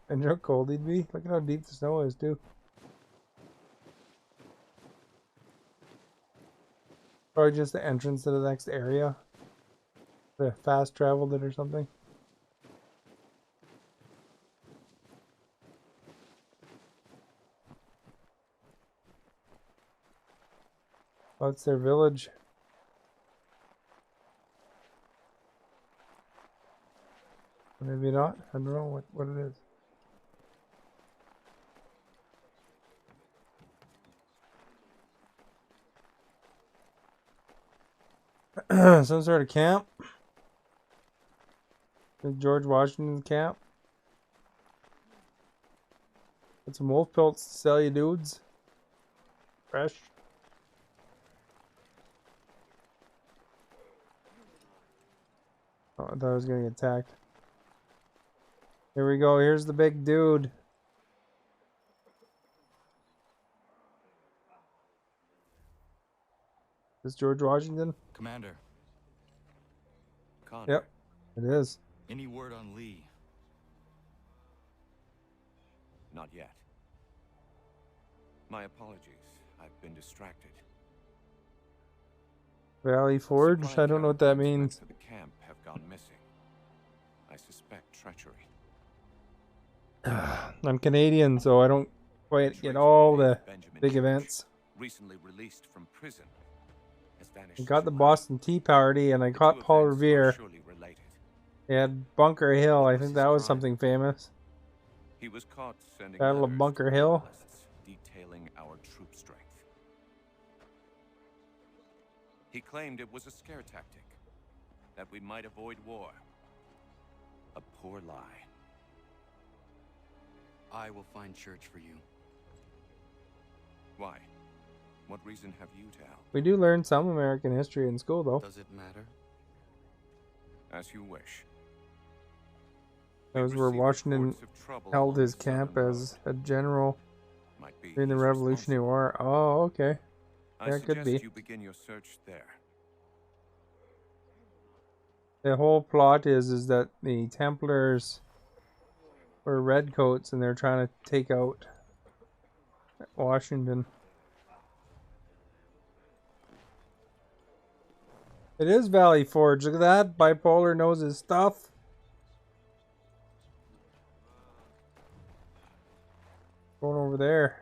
And how cold he'd be. Look at how deep the snow is, too. Probably just the entrance to the next area. They fast traveled it or something. Oh, it's their village. Maybe not. I don't know what it is. Some sort of camp. The George Washington camp. Got some wolf pelts to sell you dudes. Fresh. Oh, I thought I was gonna get attacked. Here we go. Here's the big dude. Is this George Washington? Commander. Connor. Yep, it is. Any word on Lee? Not yet. My apologies. I've been distracted. Valley Forge? Supply I don't know what that goods meant means. for the camp have gone missing. I suspect treachery. I'm Canadian, so I don't quite get all the Benjamin big Church, events. recently released from prison, has vanished I got as the well. Boston Tea Party, and I The caught two Paul events are Revere. surely related. They had Bunker Hill. What I was think his that was crime? something famous. He was caught sending Battle of letters Bunker to Hill. loyalists detailing our troop strength. He claimed it was a scare tactic, that we might avoid war. A poor lie. I will find Church for you. Why? What reason have you to help? We do learn some American history in school, though. Does it matter? As you wish. That was where Washington held his camp as a general during the Revolutionary War. Oh, okay. I Yeah, it could suggest be. you begin your search there. The whole plot is that the Templars were redcoats and they're trying to take out Washington. It is Valley Forge. Look at that. Bipolar knows his stuff. Going over there.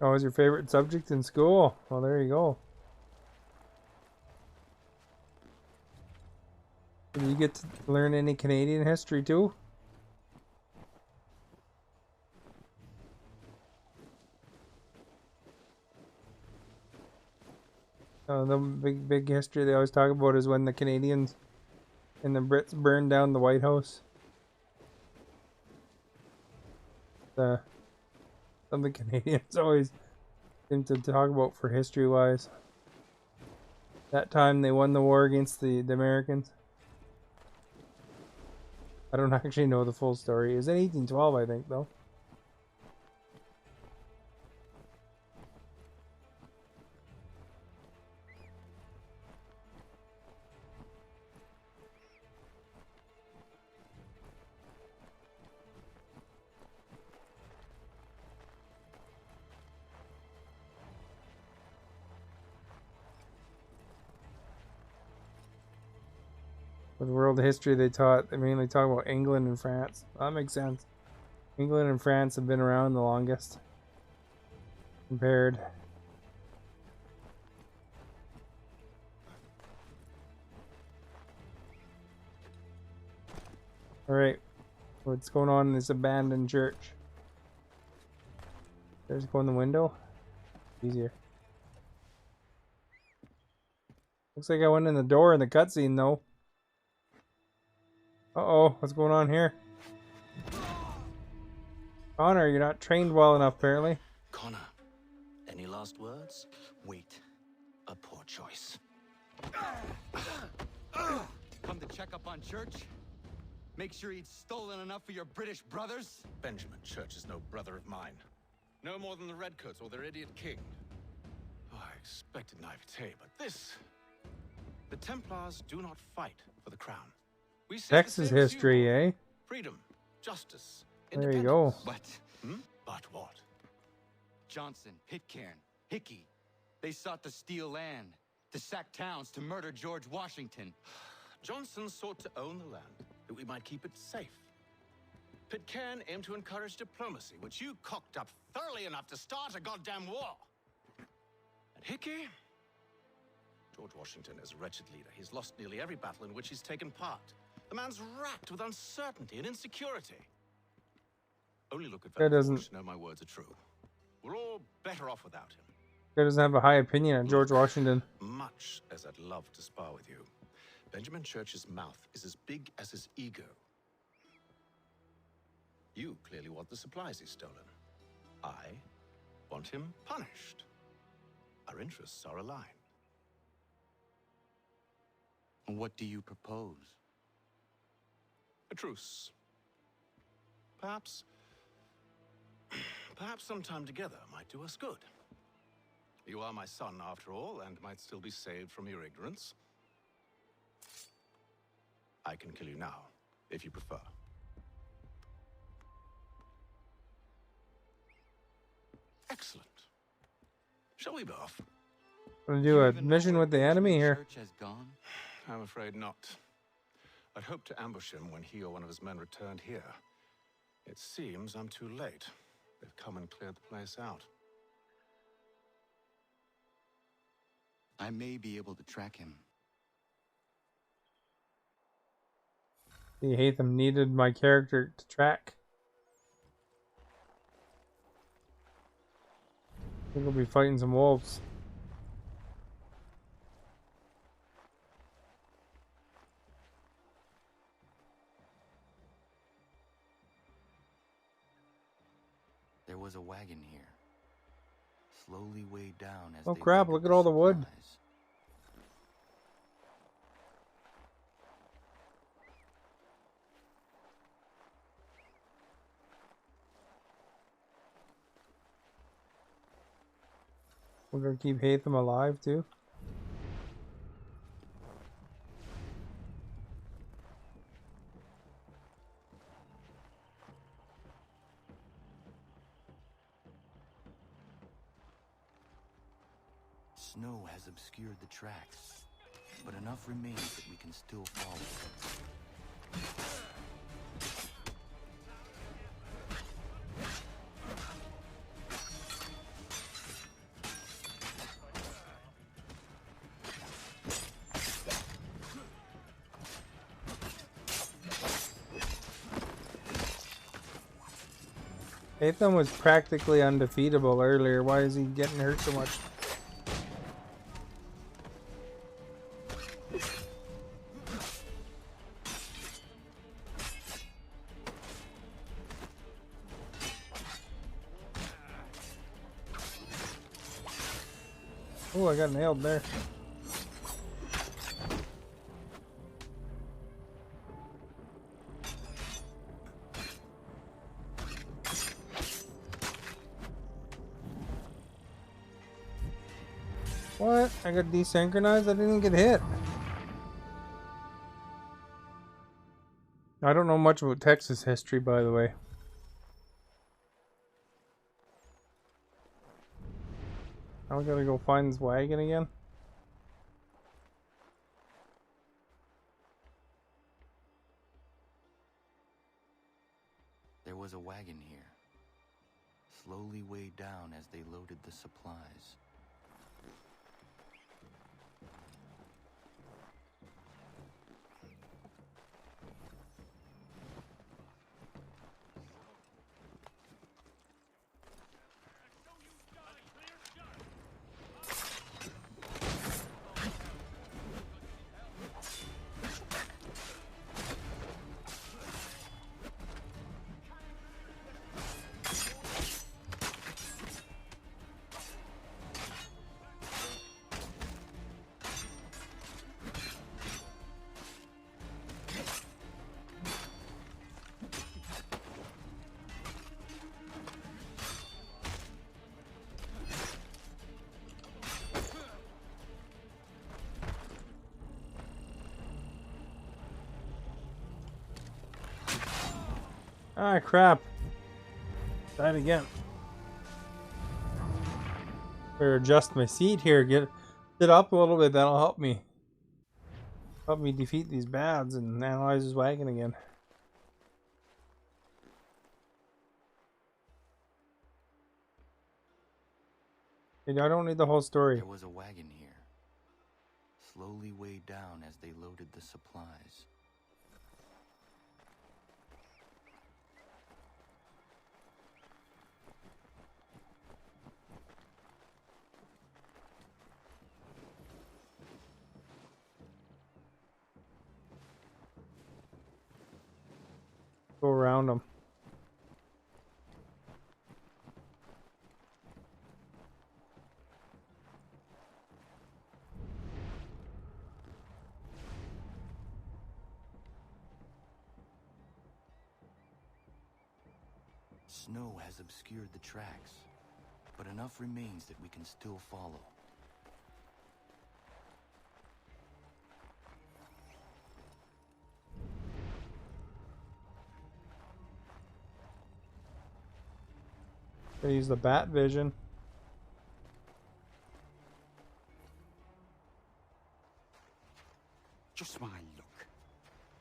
Oh, was your favorite subject in school? Well, there you go. Did you get to learn any Canadian history too? The big history they always talk about is when the Canadians and the Brits burned down the White House. Something Canadians always seem to talk about for history-wise. That time they won the war against the Americans. I don't actually know the full story. It was in 1812, I think, though. With world history they mainly talk about England and France. That makes sense. England and France have been around the longest. Compared. Alright. What's going on in this abandoned church? There's go in the window. Easier. Looks like I went in the door in the cutscene though. Uh-oh, what's going on here? Connor, you're not trained well enough, apparently. Connor, any last words? Wait, a poor choice. Come to check up on Church? Make sure he'd stolen enough for your British brothers? Benjamin Church is no brother of mine. No more than the Redcoats or their idiot king. Oh, I expected naivete, but this... The Templars do not fight for the crown. We seek the Texas same as history, you. eh? Freedom, justice, There you go. independence. But what? Johnson, Pitcairn, Hickey. They sought to steal land, to sack towns, to murder George Washington. Johnson sought to own the land, that we might keep it safe. Pitcairn aimed to encourage diplomacy, which you cocked up thoroughly enough to start a goddamn war. And Hickey? George Washington is a wretched leader. He's lost nearly every battle in which he's taken part. The man's racked with uncertainty and insecurity. Only look at Guy Valley doesn't- Forge to know my words are true. We're all better off without him. Guy doesn't have a high opinion on George Washington. Much as I'd love to spar with you, Benjamin Church's mouth is as big as his ego. You clearly want the supplies he's stolen. I want him punished. Our interests are aligned. What do you propose? A truce. Perhaps some time together might do us good. You are my son, after all, and might still be saved from your ignorance. I can kill you now. if you prefer. Excellent. Shall we be off? Gonna do a mission with the enemy here. Church has gone? I'm afraid not. I'd hoped to ambush him when he or one of his men returned here. It seems I'm too late. They've come and cleared the place out. I may be able to track him. The Hatham needed my character to track. I think we'll be fighting some wolves. There was a wagon here, slowly weighed down as Oh they crap, loaded look at all the wood. supplies. We're gonna keep Hatham alive too. Snow has obscured the tracks, but enough remains that we can still follow. Hatham was practically undefeatable earlier. Why is he getting hurt so much? Oh, I got nailed there. What? I got desynchronized? I didn't get hit. I don't know much about Texas history, by the way. I gotta go find this wagon again. There was a wagon here, slowly weighed down as they loaded the supplies. Ah, crap. Died again. Better adjust my seat here. Get it up a little bit. That'll help me. Help me defeat these bads and analyze his wagon again. I don't need the whole story. There was a wagon here, slowly weighed down as they loaded the supplies. Go around them. Snow has obscured the tracks, but enough remains that we can still follow. I use the bat vision. Just my luck.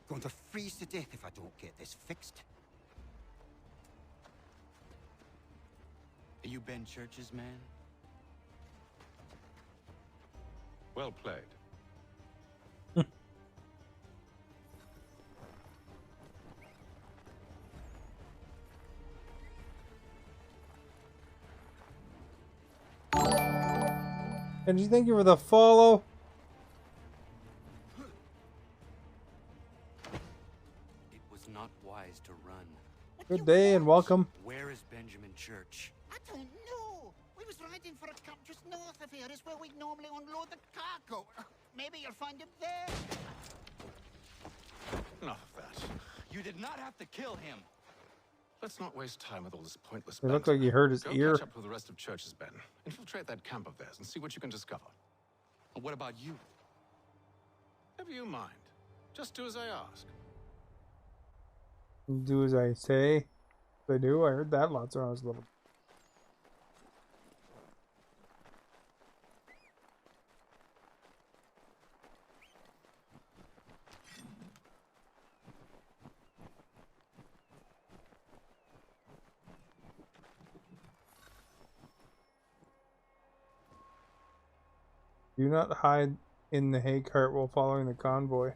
Going to freeze to death if I don't get this fixed. Are you Ben Church's man? Well played. And thank you for the follow. It was not wise to run. Good day and welcome. Where is Benjamin Church? I don't know. We was riding for a camp just north of here. Is where we normally unload the cargo. Maybe you'll find him there. Enough of that. You did not have to kill him. Let's not waste time with all this pointless It looked like he hurt his Go ear. catch up with the rest of Church's men. Infiltrate that camp of theirs and see what you can discover. And what about you? Never you mind. Just do as I ask. Do as I say. I do. I heard that lots when I was little. Do not hide in the hay cart while following the convoy.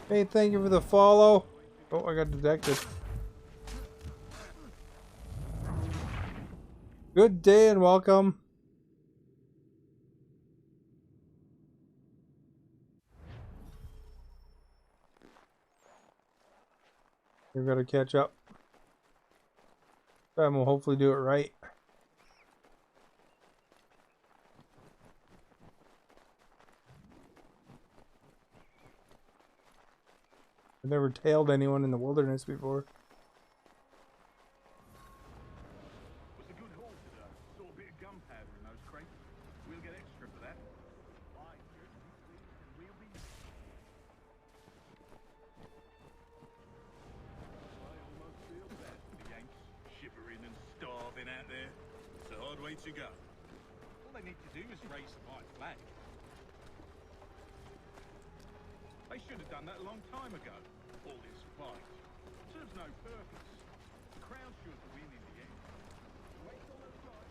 Hey, thank you for the follow. Oh, I got detected. Good day and welcome. We've got to catch up. And we'll hopefully do it right. I've never tailed anyone in the wilderness before. To go. All they need to do is raise the white flag. They should have done that a long time ago. All this fight serves no purpose. The Crown should win in the end. Wait till the fight.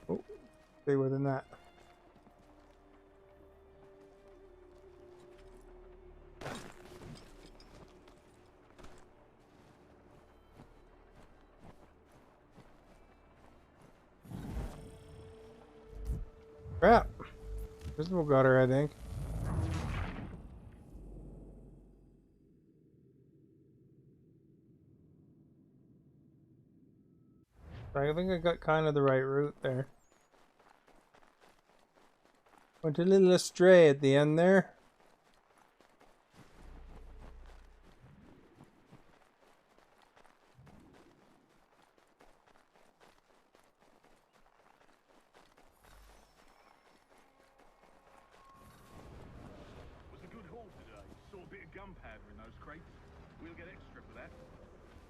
Oh, stay within that. Crap. Visible got her, I think. I think I got kind of the right route there. Went a little astray at the end there. Gunpowder in those crates. We'll get extra for that.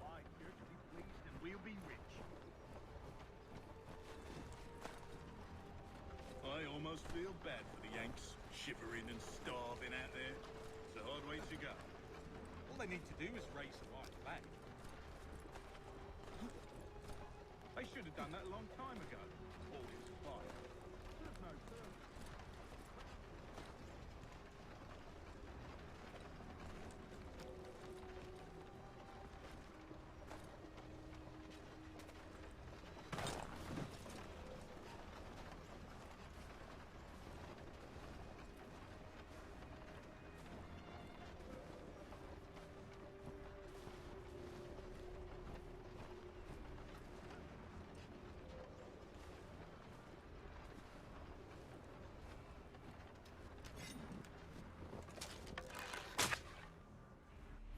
Buy Church will be pleased and we'll be rich. I almost feel bad for the Yanks, shivering and starving out there. It's a hard way to go. All they need to do is raise the white flag. They should have done that a long time ago. All this fight serves no purpose.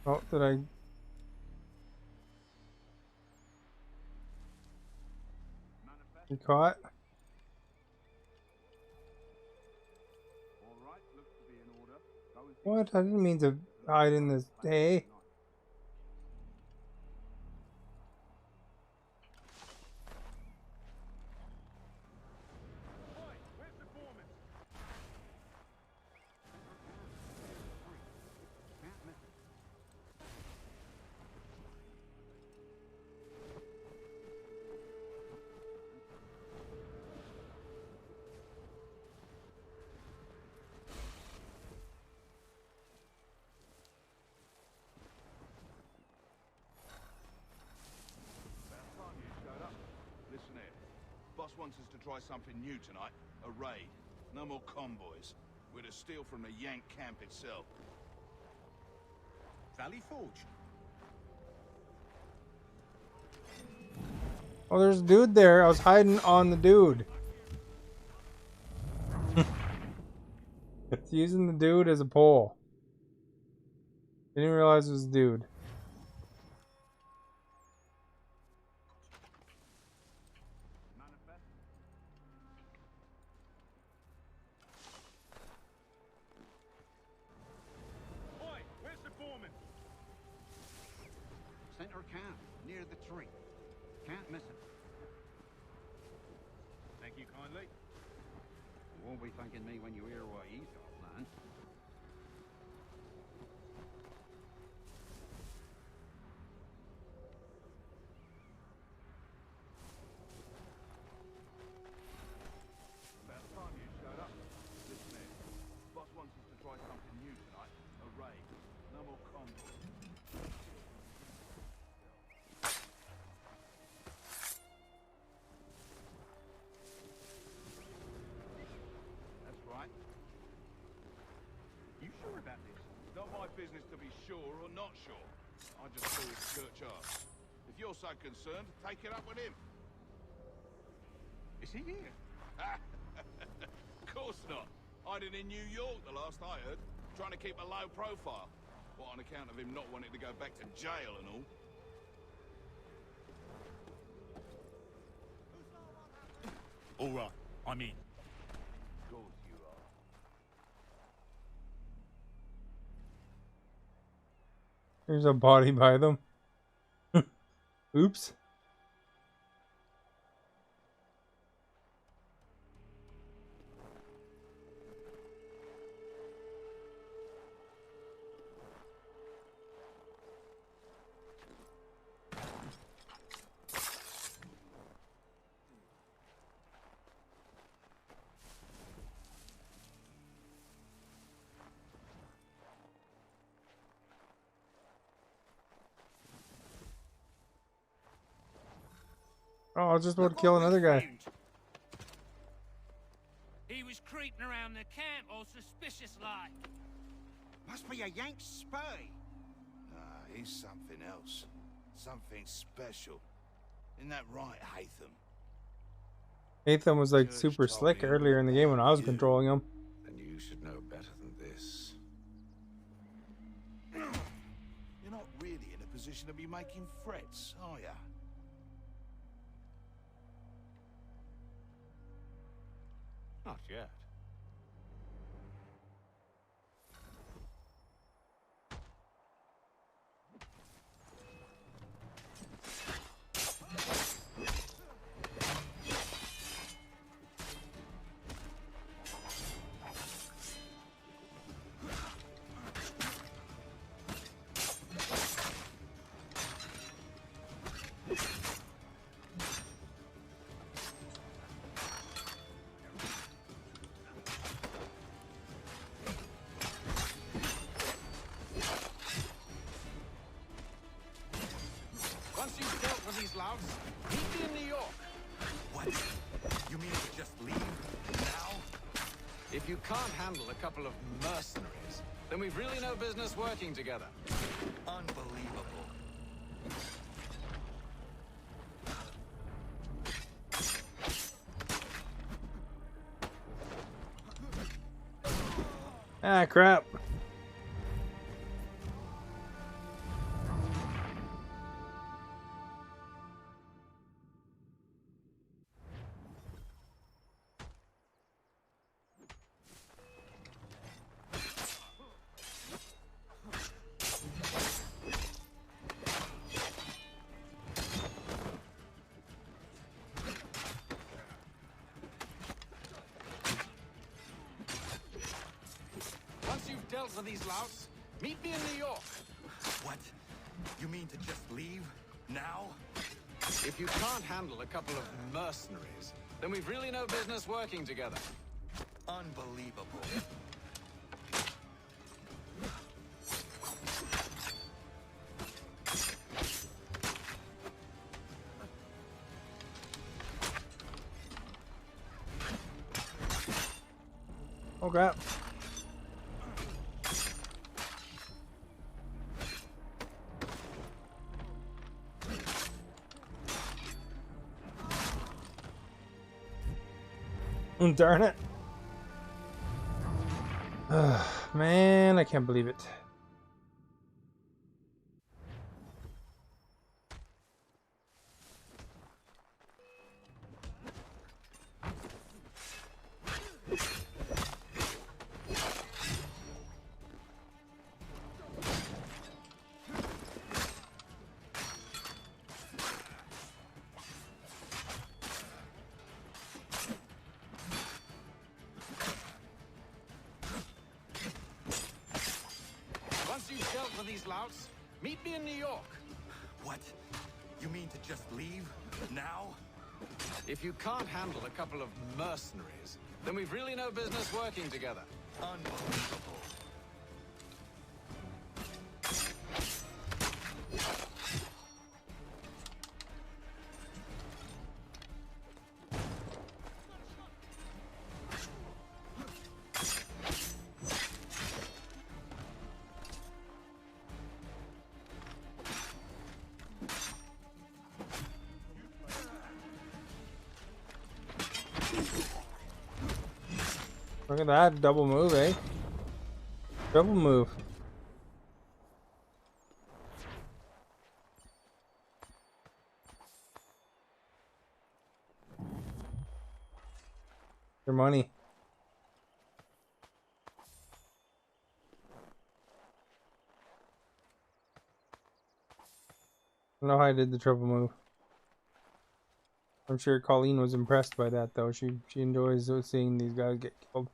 Oh, did I? You caught? What? I didn't mean to hide in this hay. Boss wants us to try something new tonight. A raid. No more convoys. We're to steal from the Yank camp itself. Valley Forge. Oh, there's a dude there. I was hiding on the dude. It's using the dude as a pole. Didn't even realize it was a dude. Center camp, near the tree. Can't miss it. Thank you kindly. You won't be thanking me when you hear what he's got planned. About time you showed up. Listen here. Boss wants us to try something new tonight. A raid. No more convoys. That's right. You sure about this? Not my business to be sure or not sure. I just call it church arse. If you're so concerned, take it up with him. Is he here? Of course not. Hiding in New York the last I heard. Trying to keep a low profile. What, on account of him not wanting to go back to jail and all? All right, I'm in. Of course you are. There's a body by them. Oops. Oh, I was just about to kill another guy. He was creeping around the camp all suspicious like. Must be a Yank spy. Nah, he's something else. Something special. Isn't that right, Hatham? Hatham was like super slick earlier in the game when I was controlling him. And you should know better than this. You're not really in a position to be making threats, are ya? Not yet. Once you've dealt with these louts, meet me in New York. What? You mean to just leave now? If you can't handle a couple of mercenaries, then we've really no business working together. Unbelievable. Ah, crap. dealt with these louts, meet me in New York. What? You mean to just leave? Now? If you can't handle a couple of mercenaries, then we've really no business working together. Unbelievable. Oh crap. Darn it. Man, I can't believe it. Once you've dealt with these louts, meet me in New York. What? You mean to just leave? Now? If you can't handle a couple of mercenaries, then we've really no business working together. Unbelievable. Look at that double move, eh? Double move. Your money. I don't know how I did the triple move. I'm sure Colleen was impressed by that, though. She enjoys seeing these guys get killed.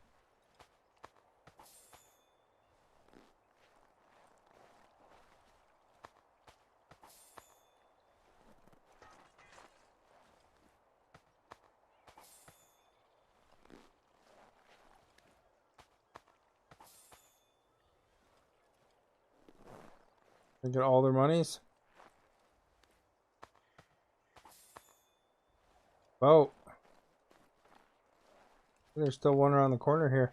They get all their monies. Oh, there's still one around the corner here.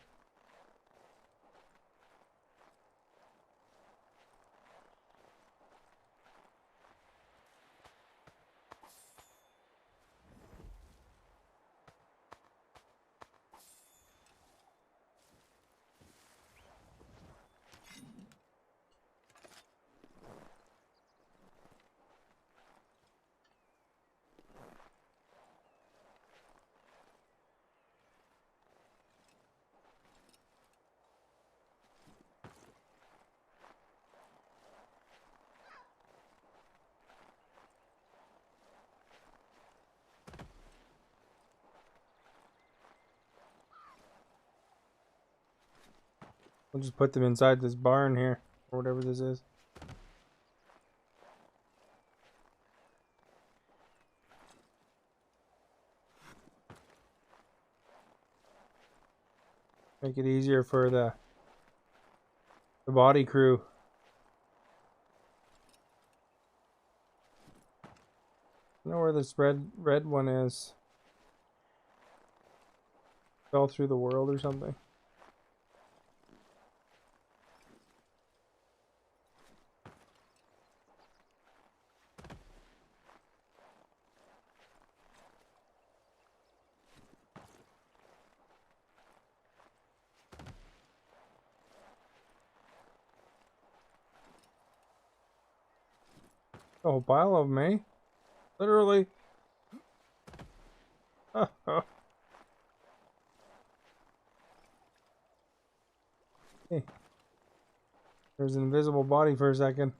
We'll just put them inside this barn here, or whatever this is. Make it easier for the body crew. I don't know where this red one is. Fell through the world or something. A whole pile of them, eh? Literally. Hey. There's an invisible body for a second.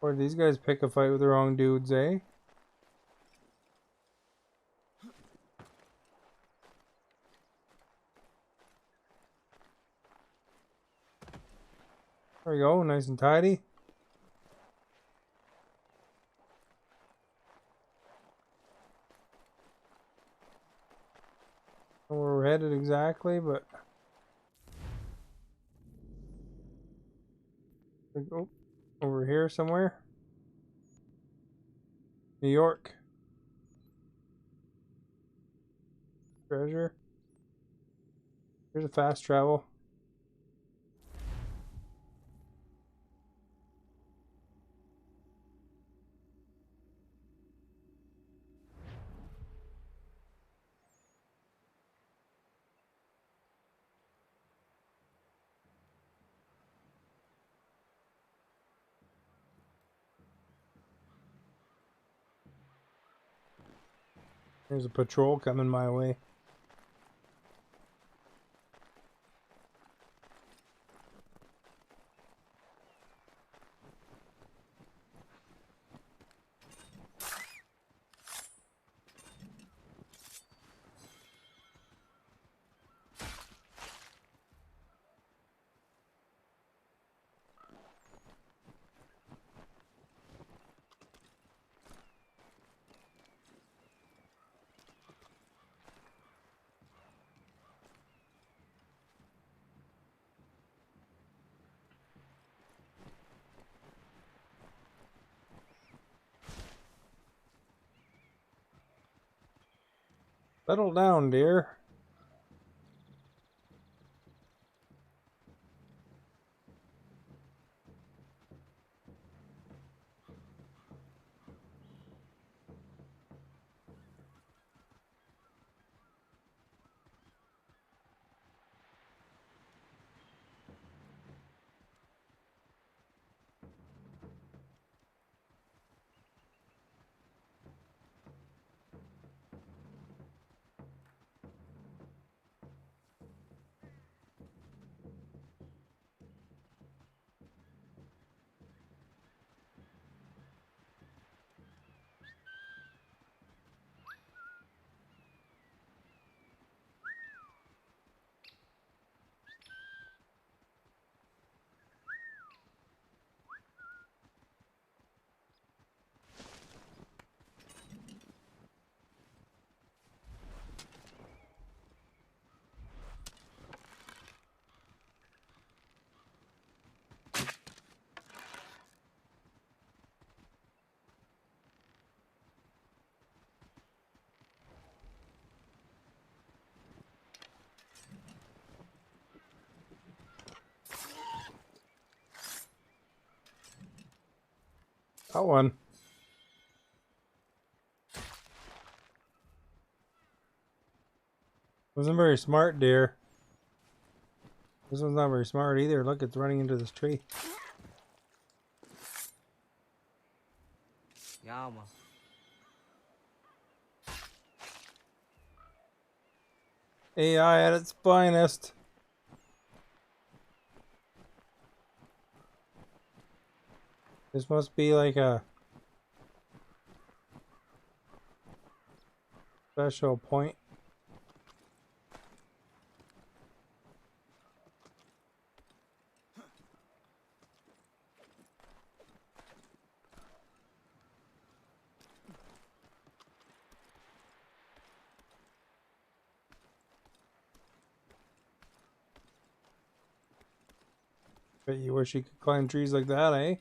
Or these guys pick a fight with the wrong dudes, eh? There we go, nice and tidy. Don't know where we're headed exactly, but oh, over here somewhere. New York. Treasure. Here's a fast travel. There's a patrol coming my way. Settle down, dear. That one. Wasn't very smart, dear. This one's not very smart either. Look, it's running into this tree. Yeah, man. AI at its finest. This must be like a special point. Bet you wish you could climb trees like that, eh?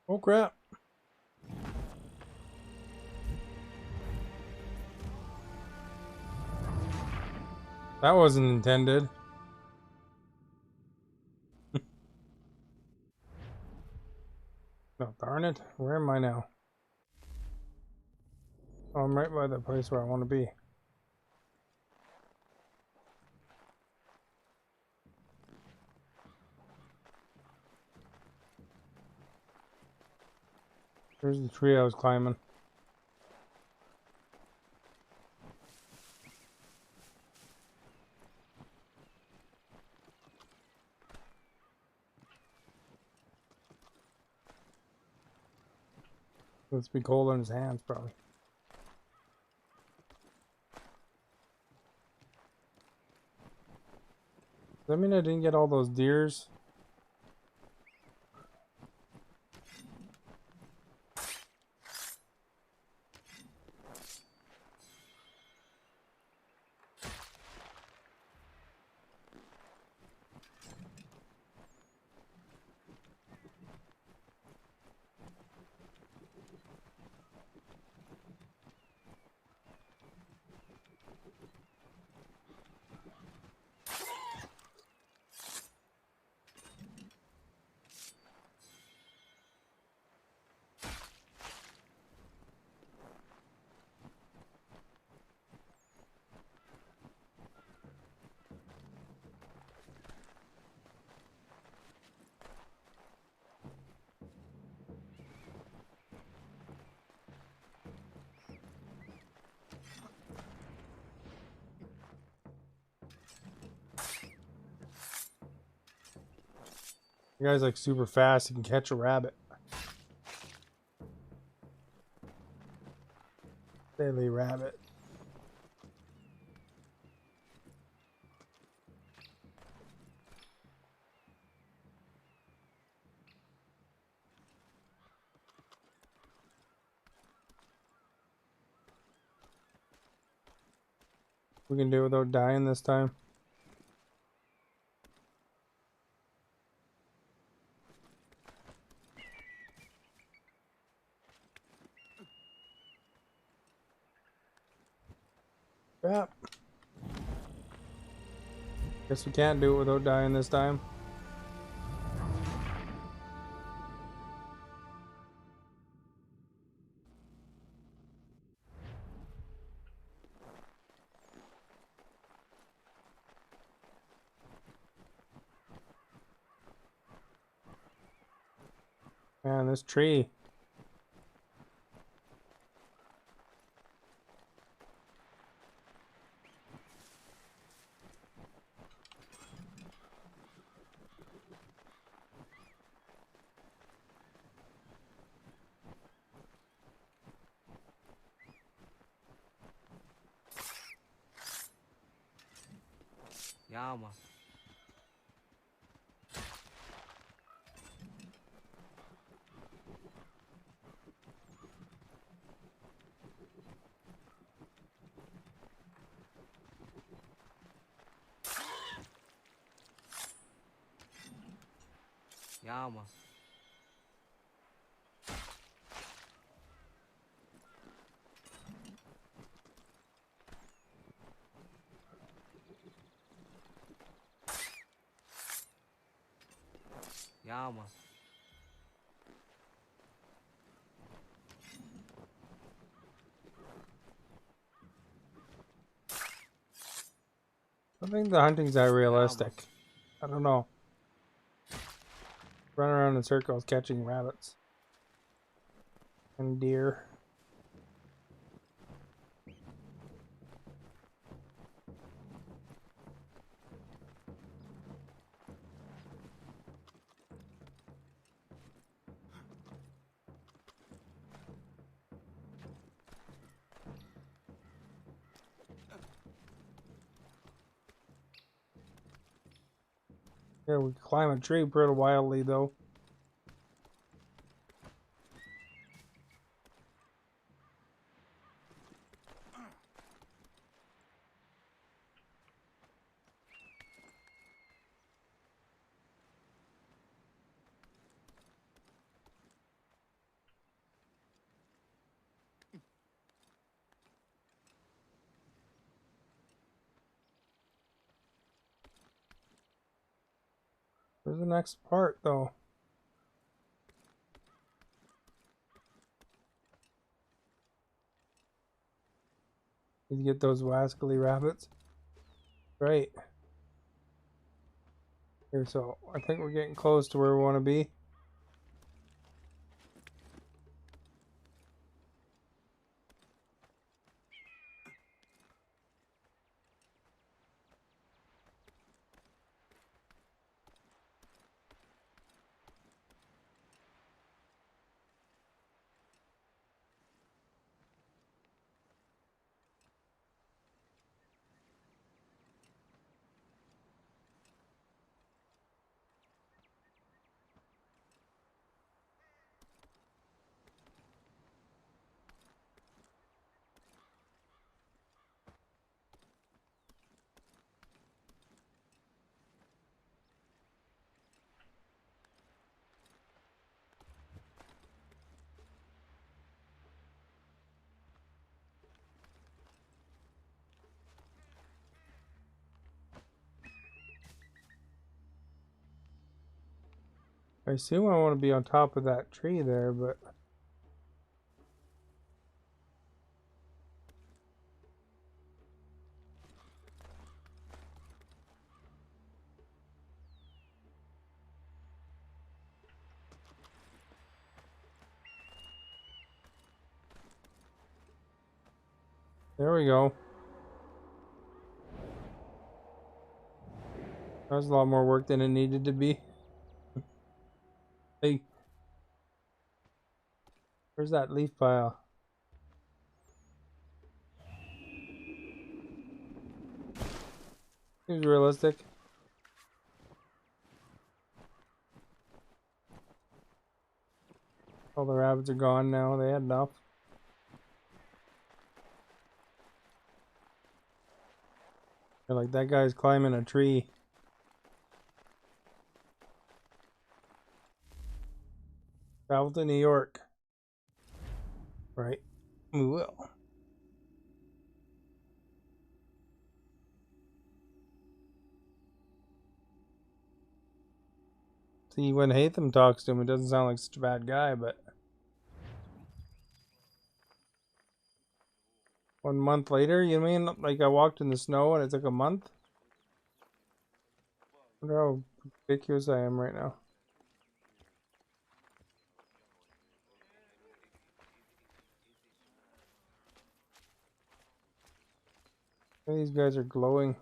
Oh crap. That wasn't intended. No, darn it. Where am I now? Oh, I'm right by the place where I want to be. There's the tree I was climbing. Let's be cold on his hands, probably. Does that mean I didn't get all those deers? The guy's like super fast. He can catch a rabbit. Deadly rabbit. We can do it without dying this time. Crap. Guess we can't do it without dying this time. Man, this tree. Yeah, man. Yeah, man. Yeah, man. I think the hunting's that realistic. I don't know. Run around in circles catching rabbits. And deer. Yeah, we climb a tree pretty wildly though. Where's the next part, though? Need to get those wascally rabbits. Right. Here, so I think we're getting close to where we want to be. I assume I want to be on top of that tree there, but... There we go. That was a lot more work than it needed to be. Hey. Where's that leaf pile? Seems realistic. All the rabbits are gone now. They had enough. They're like, that guy's climbing a tree. Travel to New York. Right. We will. See, when Hatham talks to him, it doesn't sound like such a bad guy, but... 1 month later, you mean? Like I walked in the snow and it took a month? I wonder how ridiculous I am right now. These guys are glowing.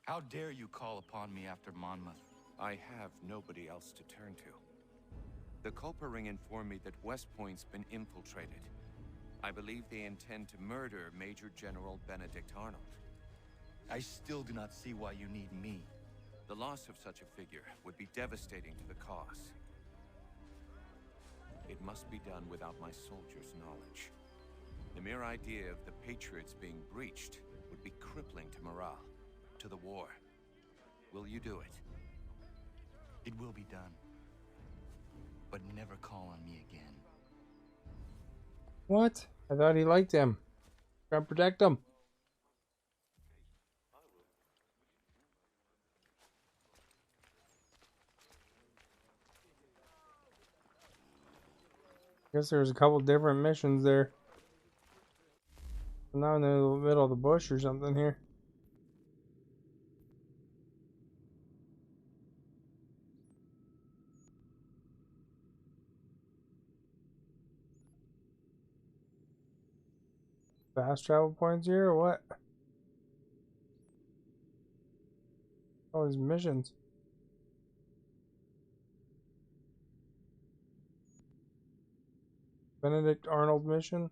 How dare you call upon me after Monmouth? I have nobody else to turn to. The Culper Ring informed me that West Point's been infiltrated. I believe they intend to murder Major General Benedict Arnold. I still do not see why you need me. The loss of such a figure would be devastating to the cause. It must be done without my soldiers' knowledge. The mere idea of the Patriots being breached would be crippling to morale, to the war. Will you do it? It will be done. But never call on me again. What? I thought he liked him. Trying to protect him. Guess there's a couple different missions there. I'm not in the middle of the bush or something here. Fast travel points here or what? Oh, these missions. Benedict Arnold mission.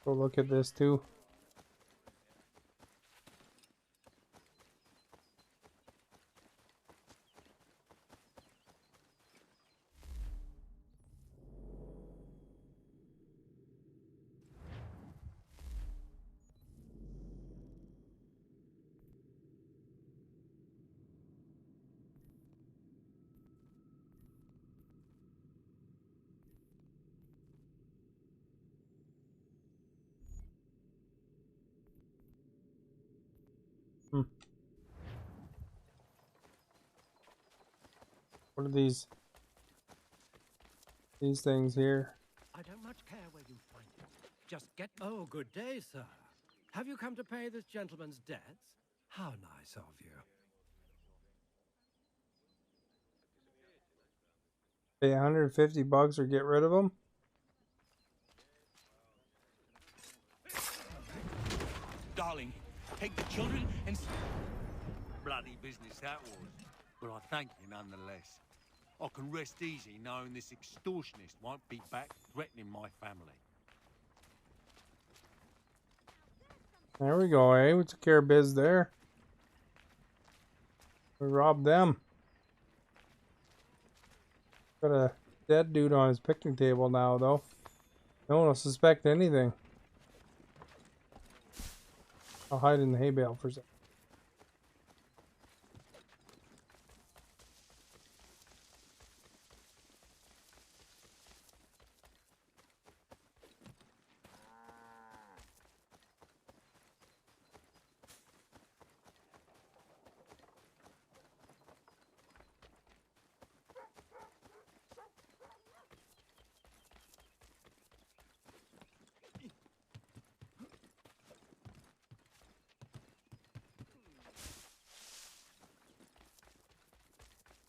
Go look at this too. What are these things here? I don't much care where you find it. Just get... Oh, good day, sir. Have you come to pay this gentleman's debts? How nice of you. Pay $150 or get rid of them? Darling, take the children and... Bloody business that was. But I thank you nonetheless. I can rest easy knowing this extortionist won't be back threatening my family. There we go, eh? We took care of biz there. We robbed them. Got a dead dude on his picnic table now, though. No one will suspect anything. I'll hide in the hay bale for a second.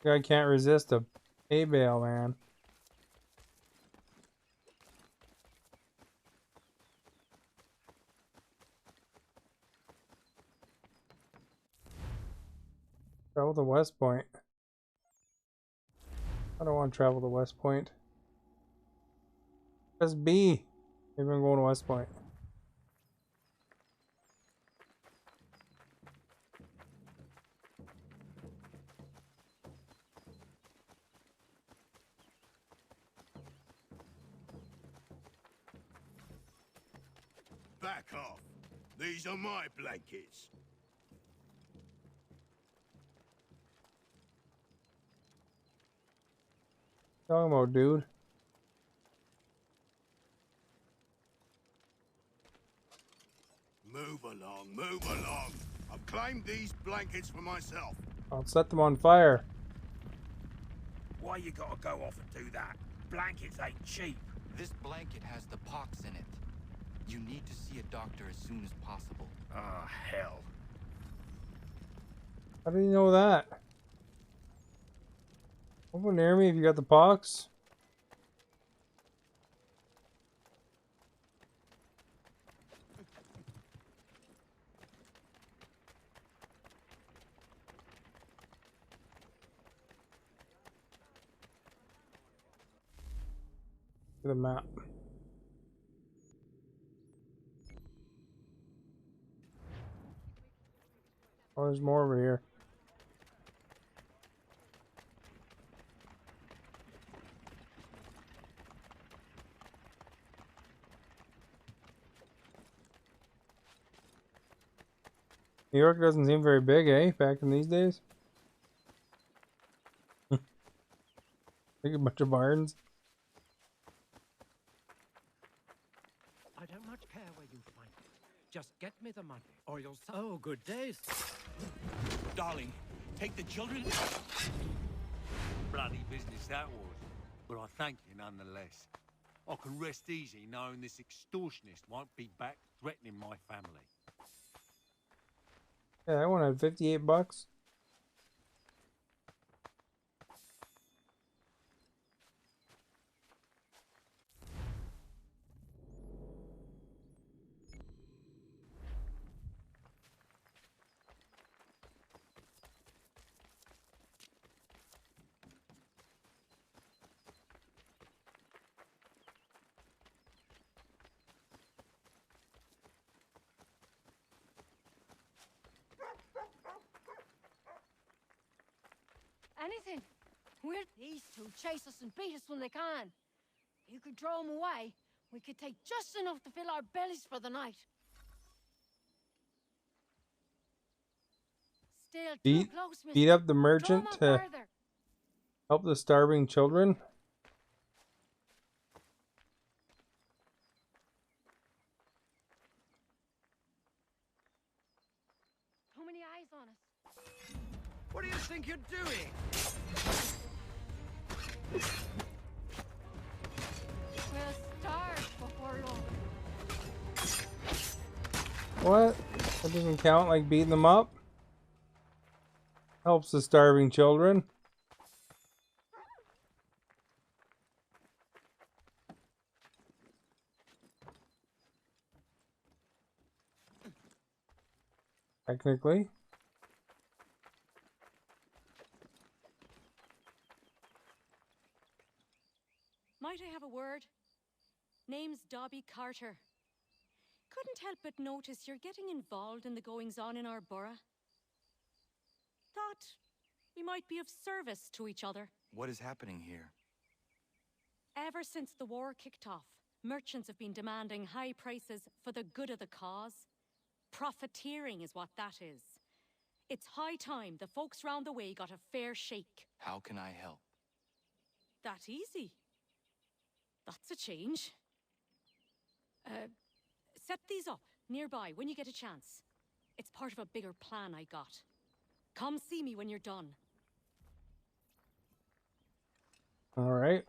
I can't resist a hay bale, man. Travel to West Point. I don't want to travel to West Point. Press B. Maybe I'm going to West Point. Back off. These are my blankets. What are you talking about, dude? Move along, move along. I've claimed these blankets for myself. I'll set them on fire. Why you gotta go off and do that? Blankets ain't cheap. This blanket has the pox in it. You need to see a doctor as soon as possible. Ah, hell. How do you know that? Over near me if you got the pox. Look at the map. Oh, there's more over here. New York doesn't seem very big, eh? Back in these days. Like a bunch of barns. I don't much care where you find it. Just get me the money, or you'll... Oh, good day, sir. Darling, take the children... Bloody business that was. But I thank you nonetheless. I can rest easy knowing this extortionist won't be back threatening my family. Yeah, that one had $58. Anything. We're these two chase us and beat us when they can. You could throw them away. We could take just enough to fill our bellies for the night. Still too close, mister. Beat up the merchant to help the starving children. Too many eyes on us. What do you think you're doing? We'll starve before long. What? That doesn't count like beating them up? Helps the starving children. Technically. Might I have a word? Name's Dobby Carter. Couldn't help but notice you're getting involved in the goings-on in our borough. Thought we might be of service to each other. What is happening here? Ever since the war kicked off, merchants have been demanding high prices for the good of the cause. Profiteering is what that is. It's high time the folks round the way got a fair shake. How can I help? That easy. That's a change. Set these up nearby when you get a chance. It's part of a bigger plan I got. Come see me when you're done. All right.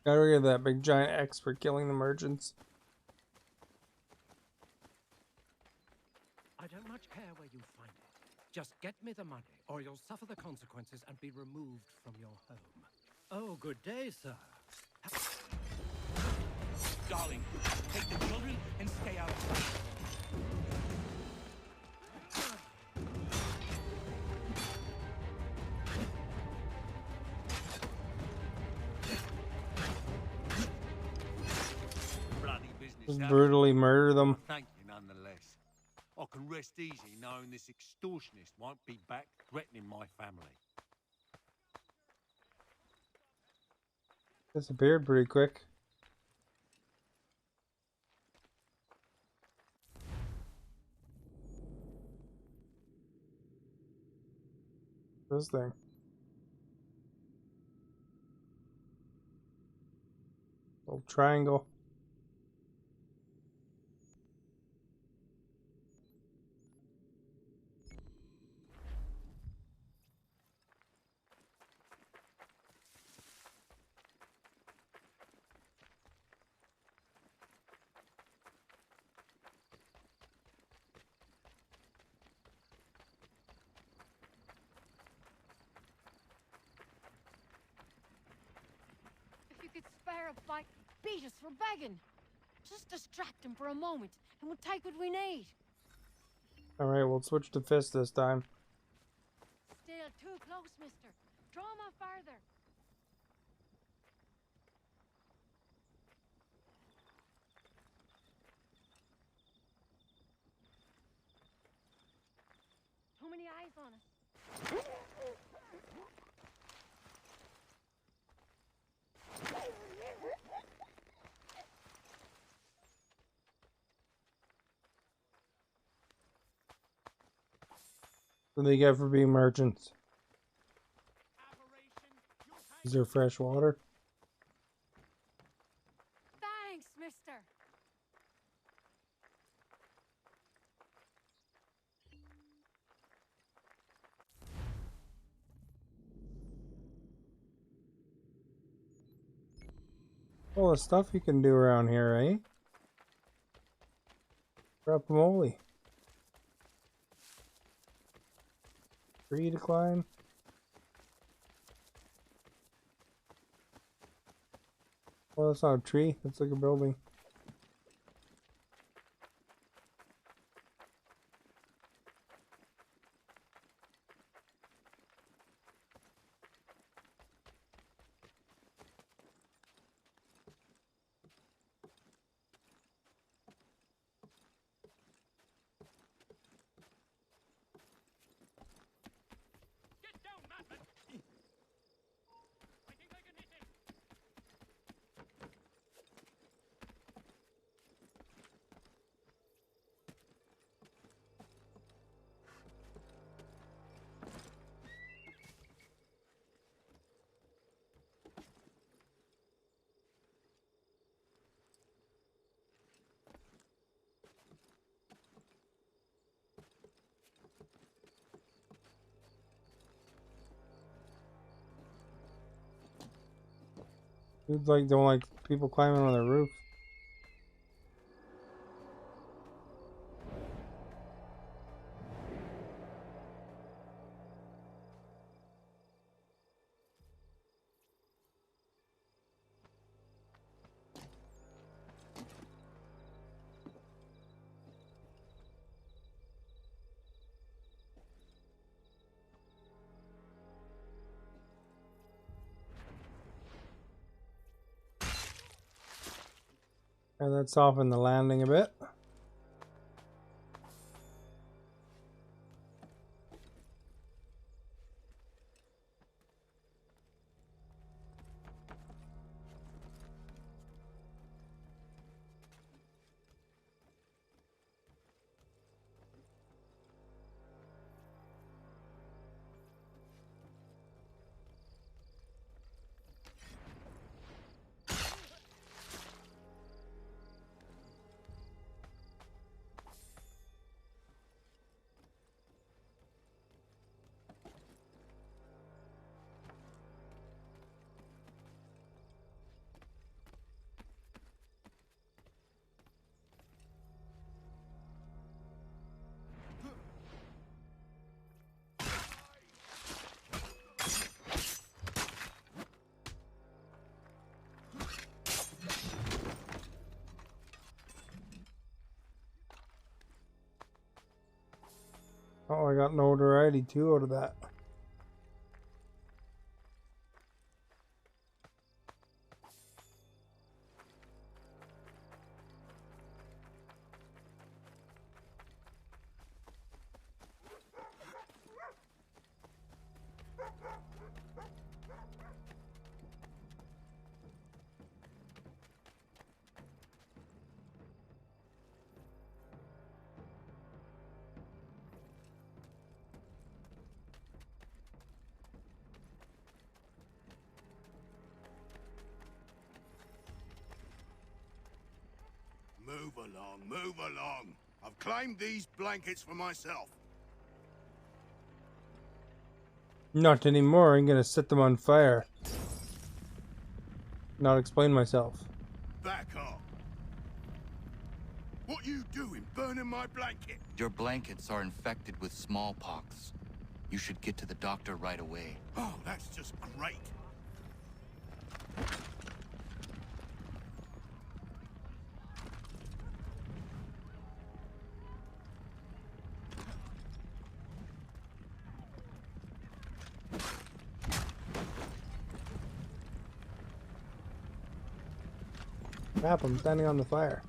Gotta get that big giant X for killing the merchants. I don't much care where you find it. Just get me the money, or you'll suffer the consequences and be removed from your home. Oh, good day, sir. Darling, take the children and stay out of sight. Just brutally murder them. Thank you nonetheless. I can rest easy knowing this extortionist won't be back threatening my family. Disappeared pretty quick. This thing. Little triangle. If you could spare a bite, beat us for begging. Just distract him for a moment, and we'll take what we need. Alright, we'll switch to fist this time. Still too close, mister. Draw him out farther. Too many eyes on us. What do they get for being merchants? Is there fresh water? Thanks, mister. All the stuff you can do around here, eh? Guacamole. Tree to climb. Well, that's not a tree. That's like a building. Dudes like don't like people climbing on the roof. And that's soften the landing a bit. Oh, I got notoriety too out of that. Move along, move along. I've claimed these blankets for myself. Not anymore. I'm gonna set them on fire. Not explain myself. Back up. What you doing, burning my blanket? Your blankets are infected with smallpox. You should get to the doctor right away. Oh, that's just great. Crap, I'm standing on the fire.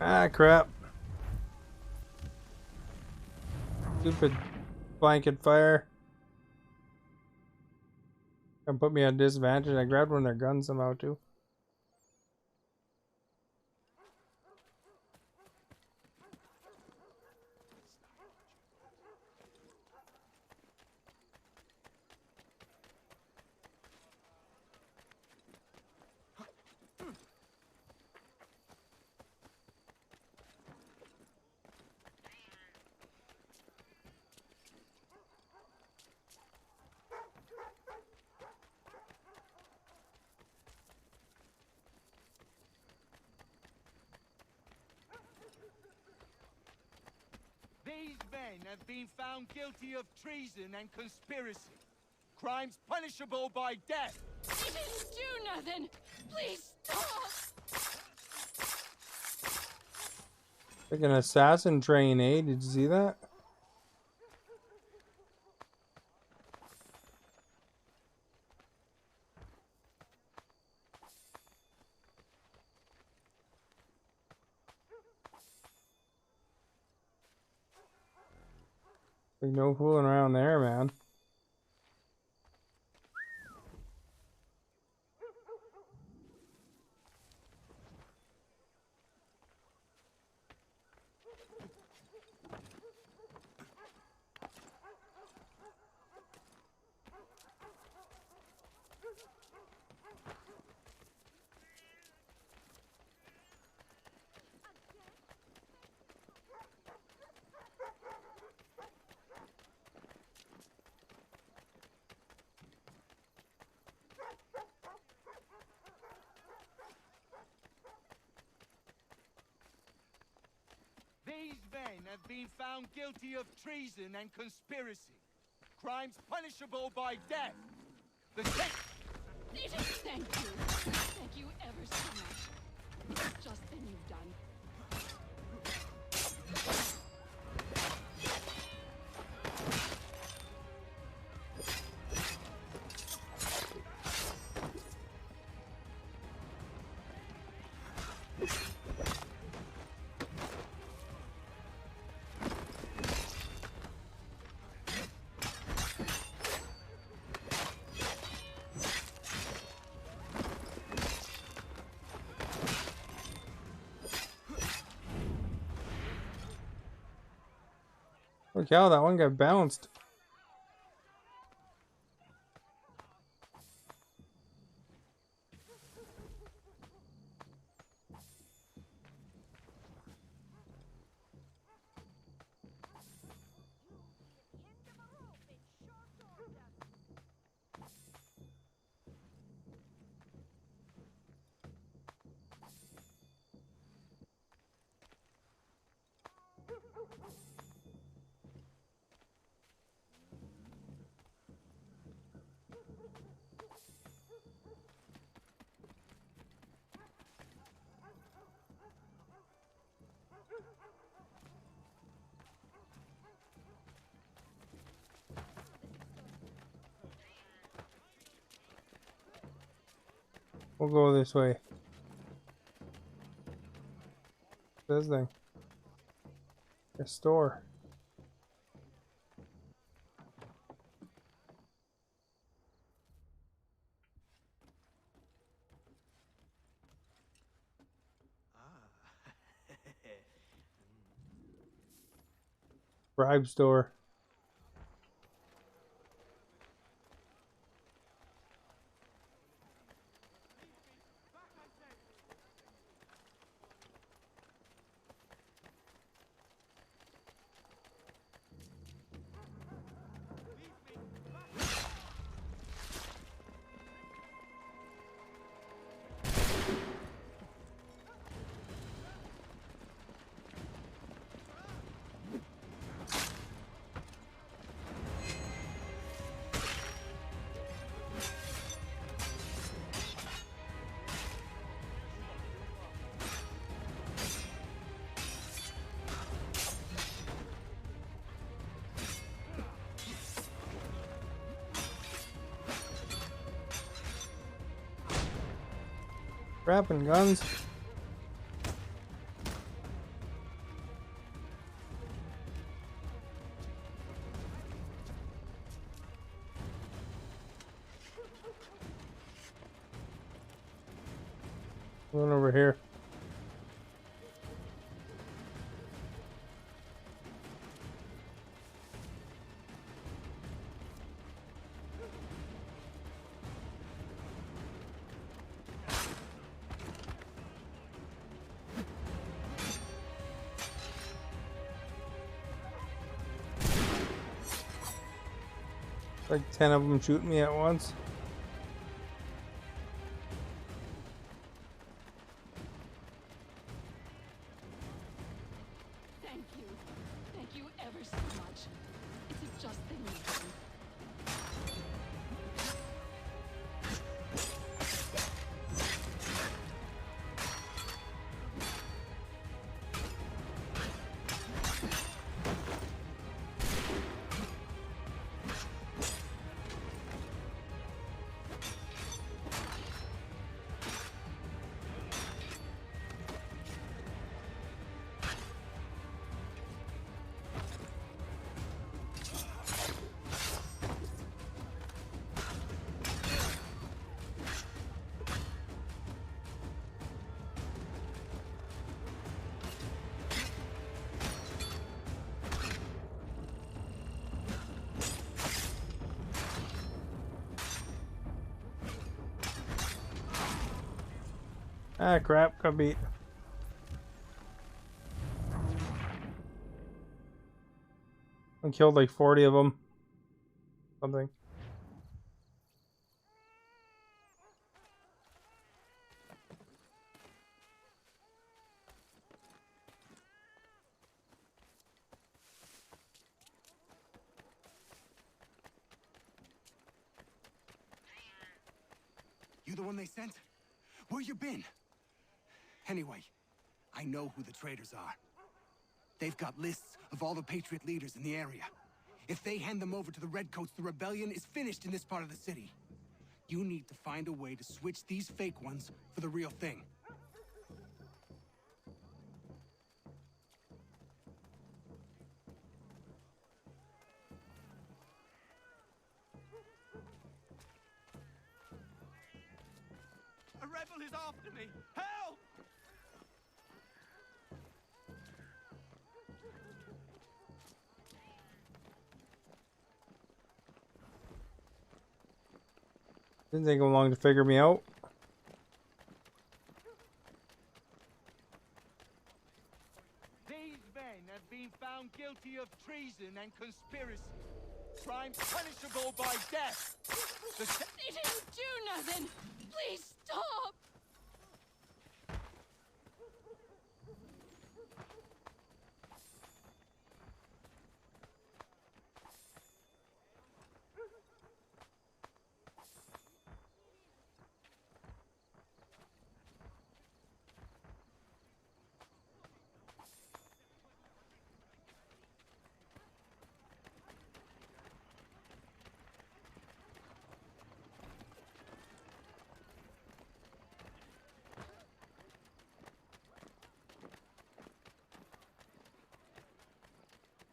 Ah, crap. Stupid blanket fire. Gonna put me at a disadvantage. I grabbed one of their guns somehow too. These men have been found guilty of treason and conspiracy. Crimes punishable by death. We didn't do nothing! Please stop! Like an assassin train, eh? Did you see that? Like, no fooling around there, man. These men have been found guilty of treason and conspiracy. Crimes punishable by death. The Thank you. Thank you ever so much. It's just thing you've done. Look how that one got bounced. We'll go this way. This thing. A store. Bribe store. Grappling guns. One over here. Like 10 of them shooting me at once. Thank you. Thank you ever so much. It's a just thing you've done. Ah, crap. Got beat. I killed like 40 of them. Something. You the one they sent? Where you been? Anyway, I know who the traitors are. They've got lists of all the Patriot leaders in the area. If they hand them over to the Redcoats, the rebellion is finished in this part of the city. You need to find a way to switch these fake ones for the real thing. A rebel is after me! Help! Didn't take them long to figure me out. These men have been found guilty of treason and conspiracy. Crime punishable by death. They didn't do nothing! Please stop!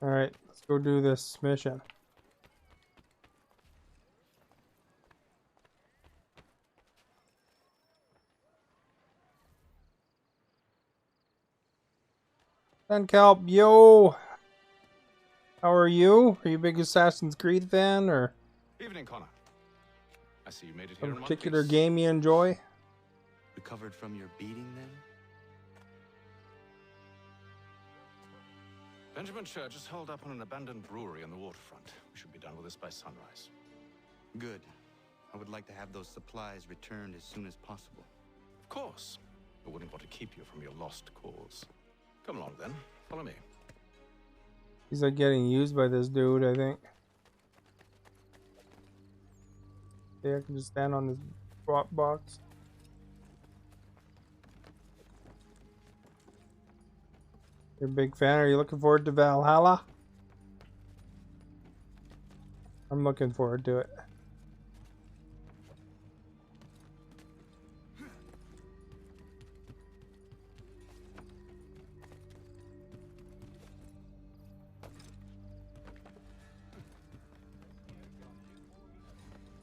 Alright, let's go do this mission. Ben Kelp, yo! How are you? Are you a big Assassin's Creed fan, or Evening, Connor. I see you made it here some in one particular piece. game you enjoy? Recovered from your beating, then? Benjamin Church is holed up on an abandoned brewery on the waterfront. We should be done with this by sunrise. Good. I would like to have those supplies returned as soon as possible. Of course. I wouldn't want to keep you from your lost cause. Come along, then. Follow me. He's like getting used by this dude, I think. Yeah, I can just stand on this box. You're a big fan. Are you looking forward to Valhalla? I'm looking forward to it.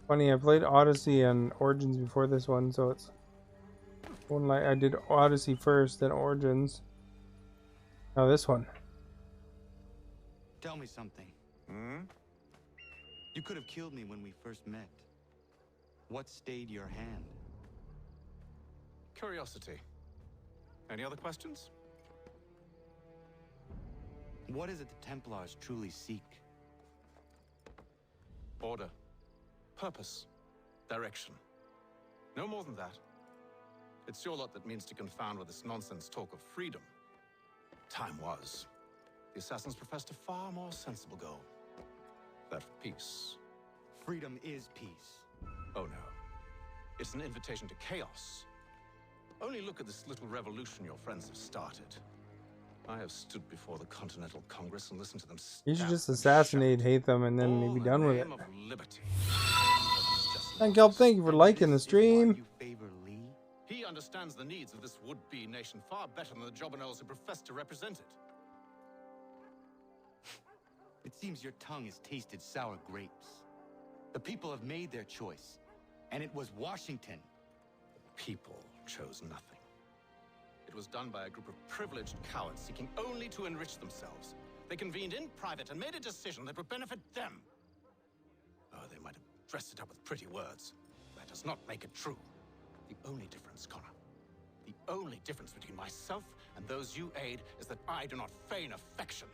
Funny, I played Odyssey and Origins before this one, so it's one like I did Odyssey first, then Origins. Now this one. Tell me something. You could have killed me when we first met. What stayed your hand? Curiosity. Any other questions? What is it the Templars truly seek? Order. Purpose. Direction. No more than that. It's your lot that means to confound with this nonsense talk of freedom. Time was. The Assassins professed a far more sensible goal. That of peace. Freedom is peace. Oh no. It's an invitation to chaos. Only look at this little revolution your friends have started. I have stood before the Continental Congress and listened to them You should stamp just and assassinate Hatham and then all be in done the with it. name of liberty. Thank you, thank you for liking the stream. He understands the needs of this would-be nation far better than the jobberknolls who profess to represent it. It seems your tongue has tasted sour grapes. The people have made their choice, and it was Washington. The people chose nothing. It was done by a group of privileged cowards seeking only to enrich themselves. They convened in private and made a decision that would benefit them. Oh, they might have dressed it up with pretty words. That does not make it true. The only difference, Connor, The only difference between myself and those you aid is that I do not feign affection.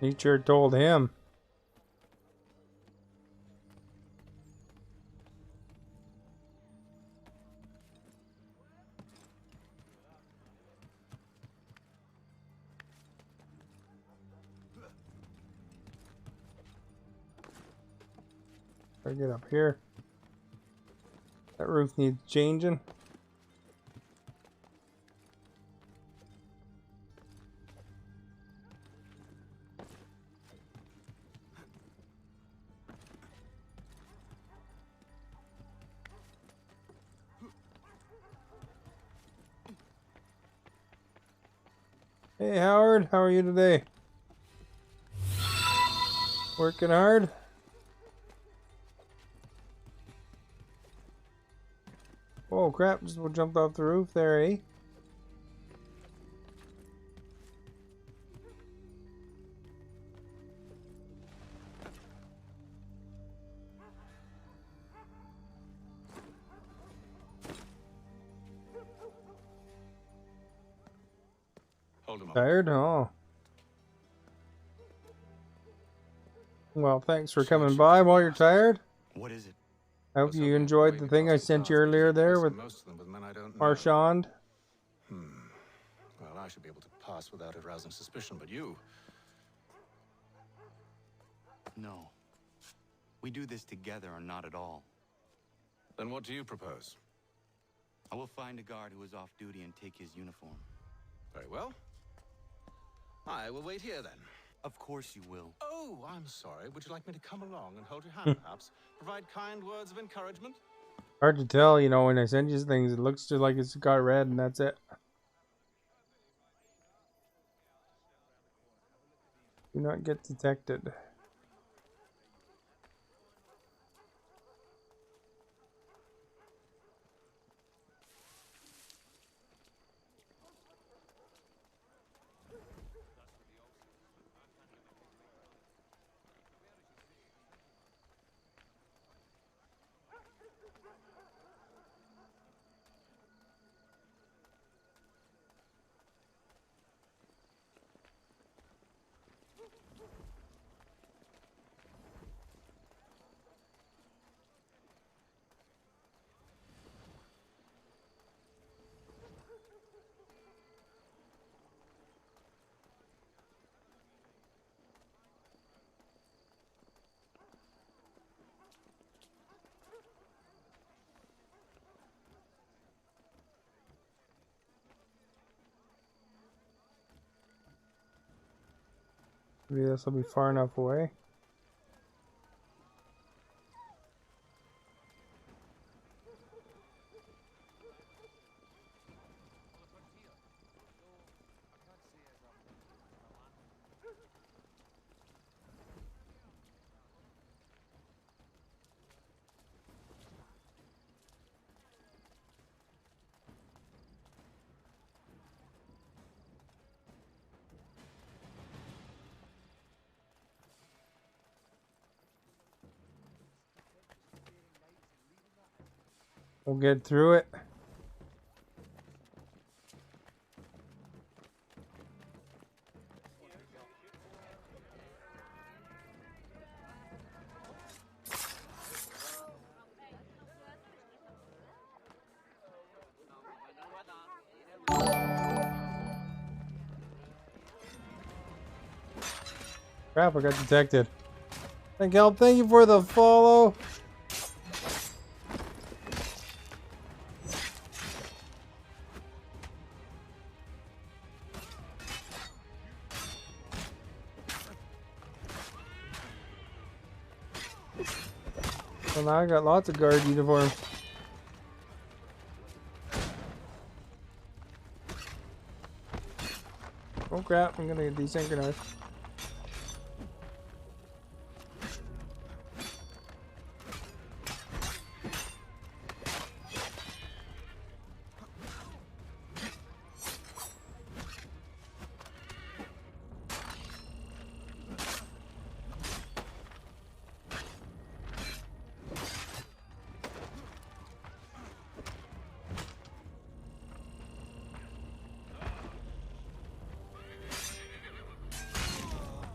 Teacher told him. I get up here. That roof needs changing. Hey Howard, how are you today? Working hard? Oh crap, just jumped off the roof there, eh? Hold him up. Tired? Oh. Well, thanks for coming by while you're tired. What is it? I hope you enjoyed the thing I sent you earlier there with Marchand. Well, I should be able to pass without arousing suspicion, but you... No. We do this together or not at all. Then what do you propose? I will find a guard who is off duty and take his uniform. Very well. I will wait here then. Of course you will. Oh, I'm sorry. Would you like me to come along and hold your hand, perhaps? Provide kind words of encouragement? Hard to tell, you know, when I send you things, it looks just like it's got red and that's it. Do not get detected. Maybe this will be far enough away. We'll get through it. Crap, I got detected. Thank you for the follow. Well, now I got lots of guard uniforms. Oh crap, I'm gonna get desynchronized.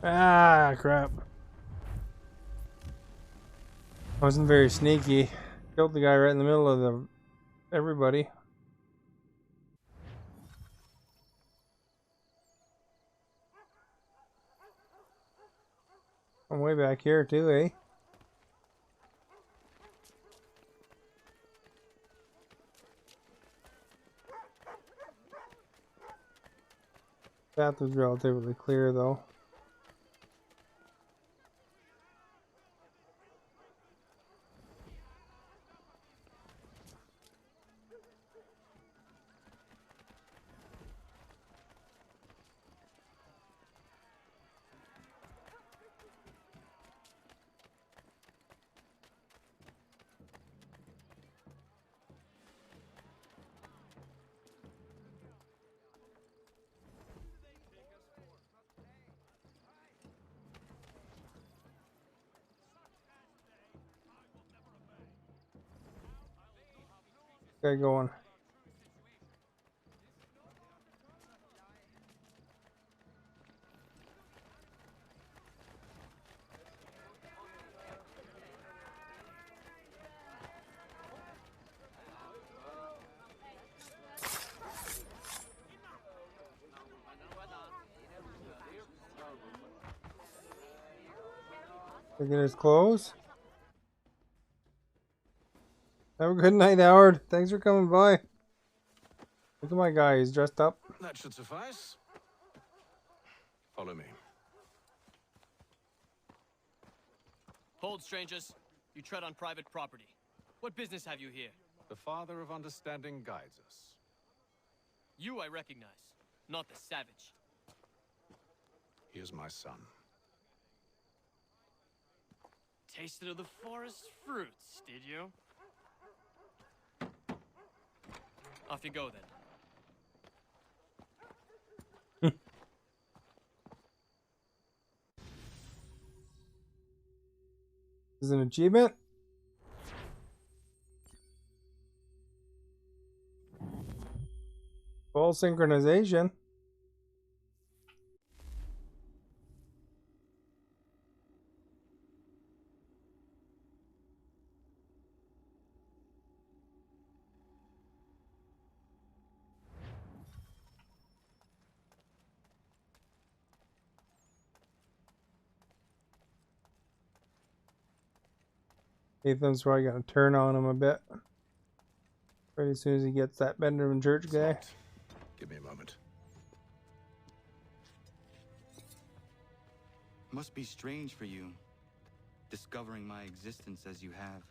Ah, crap. Wasn't very sneaky. Killed the guy right in the middle of the everybody. I'm way back here too, eh? Path was relatively clear though. Guy going. Look at his clothes. Have a good night, Howard. Thanks for coming by. Look at my guy. He's dressed up. That should suffice. Follow me. Hold, strangers. You tread on private property. What business have you here? The Father of Understanding guides us. You I recognize, not the savage. He is my son. Tasted of the forest fruits, did you? Off you go, then. Is it an achievement? Full synchronization. Ethan's probably gonna turn on him a bit. Right as soon as he gets that Benjamin Church guy. Give me a moment. Must be strange for you, discovering my existence as you have.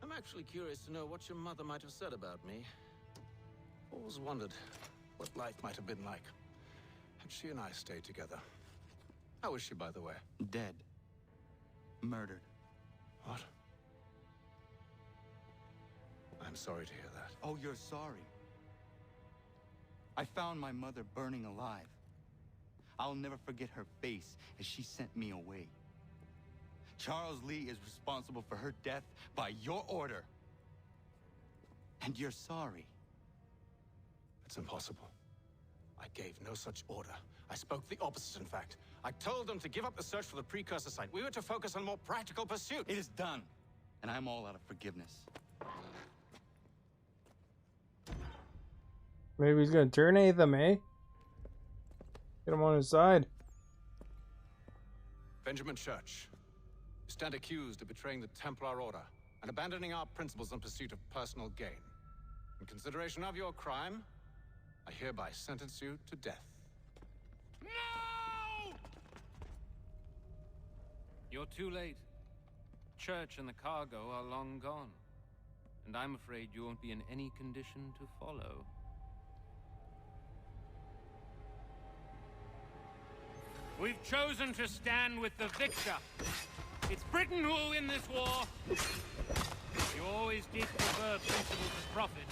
I'm actually curious to know what your mother might have said about me. Always wondered what life might have been like had she and I stayed together. How is she, by the way? Dead. Murdered. What? I'm sorry to hear that. Oh, you're sorry. I found my mother burning alive. I'll never forget her face as she sent me away. Charles Lee is responsible for her death by your order. And you're sorry. It's impossible. I gave no such order. I spoke the opposite, in fact. I told them to give up the search for the precursor site. We were to focus on more practical pursuits. It is done, and I'm all out of forgiveness. Maybe he's gonna turnate them, eh? Get him on his side. Benjamin Church, you stand accused of betraying the Templar Order and abandoning our principles in pursuit of personal gain. In consideration of your crime, I hereby sentence you to death. No! You're too late. Church and the cargo are long gone. And I'm afraid you won't be in any condition to follow. We've chosen to stand with the victor. It's Britain who will win this war. You always did prefer principles to profit.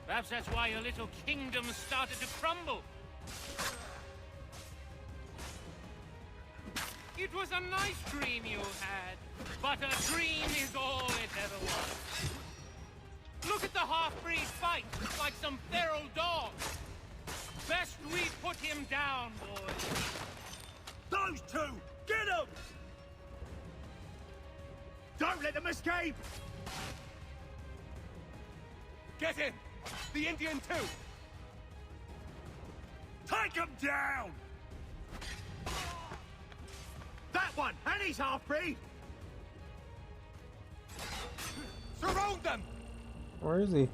Perhaps that's why your little kingdom started to crumble. It was a nice dream you had, but a dream is all it ever was. Look at the half-breed fight, like some feral dog. Best we put him down, boys. Those two! Get them! Don't let them escape! Get in! The Indian too! Take him down! That one! And he's half-breed! Surround them! Where is he?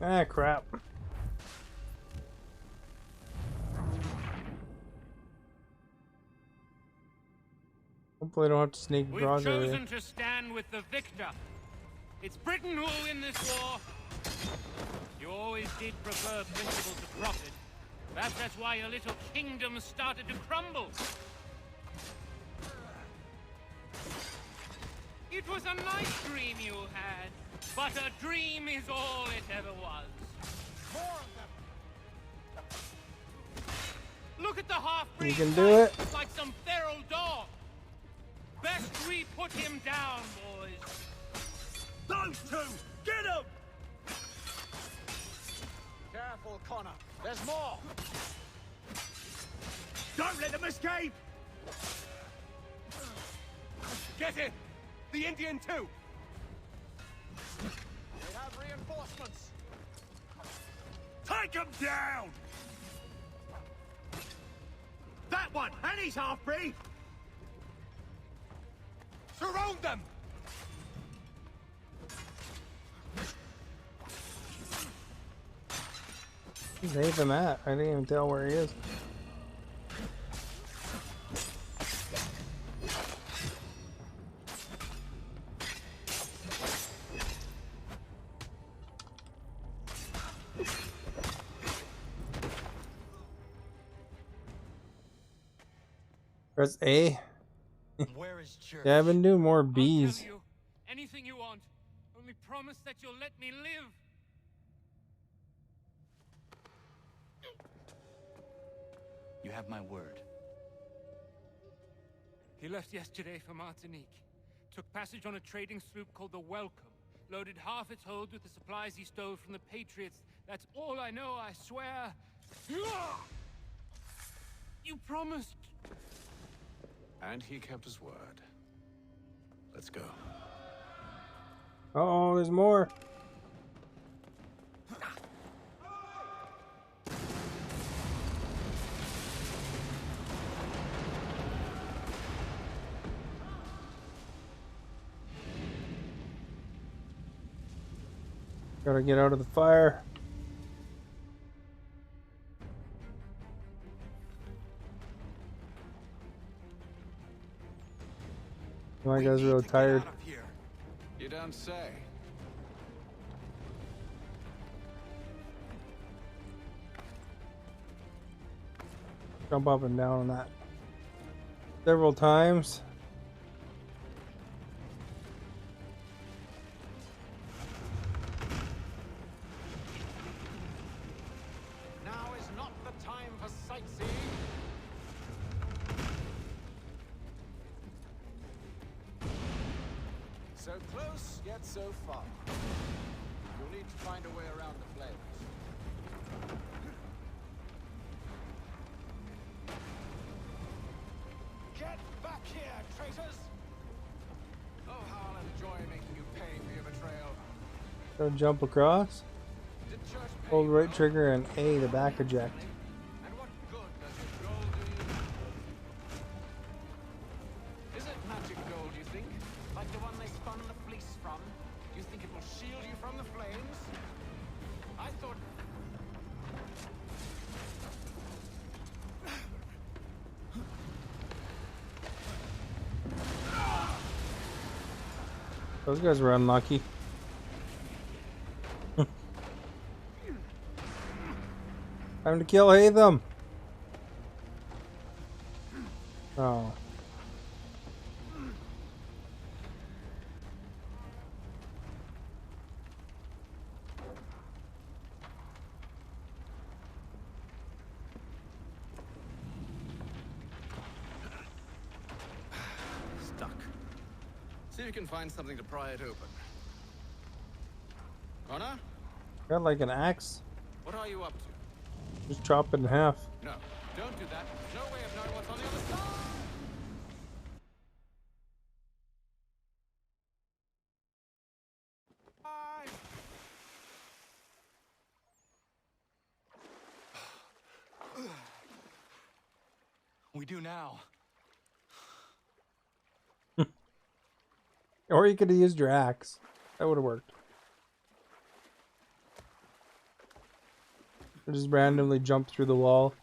Ah, crap. Hopefully I don't have to sneak across We've over chosen to stand with the victor. It's Britain who will win this war. You always did prefer principle to profit. Perhaps that's why your little kingdom started to crumble. It was a nice dream you had, but a dream is all it ever was. More of them. Look at the half-breed. You can do it. Like some feral dog. Best we put him down, boys. Those two! Get them! Careful, Connor. There's more! Don't let them escape! Get in! The Indian too! We have reinforcements! Take him down! That one! And he's half-breed! Surround them! Where's Haven at? I didn't even tell where he is. Press A. Where is Church? Yeah, I've been doing more B's. You, anything you want. Only promise that you'll let me live. You have my word. He left yesterday for Martinique. Took passage on a trading sloop called the Welcome. Loaded half its hold with the supplies he stole from the Patriots. That's all I know, I swear. You promised. And he kept his word. Let's go. Oh, there's more. Gotta get out of the fire. My guy's real tired. You don't say. Jump up and down on that several times. Now is not the time for sightseeing. So close, yet so far. You'll need to find a way around the flames. Get back here, traitors! Oh, how I'll enjoy making you pay for your betrayal. Gotta jump across. Hold right trigger and A to back eject. And what good does your gold do you? Is it magic gold, you think? Like the one they spun the fleece from? Do you think it will shield you from the flames? I thought... Those guys were unlucky. Time to kill Hatham. Oh. if you can find something to pry it open. Connor? Got like an axe. What are you up to? Just chop it in half. No, don't do that. There's no way of knowing what's on the other side. We do now. Or you could have used your axe. That would have worked. Or just randomly jump through the wall.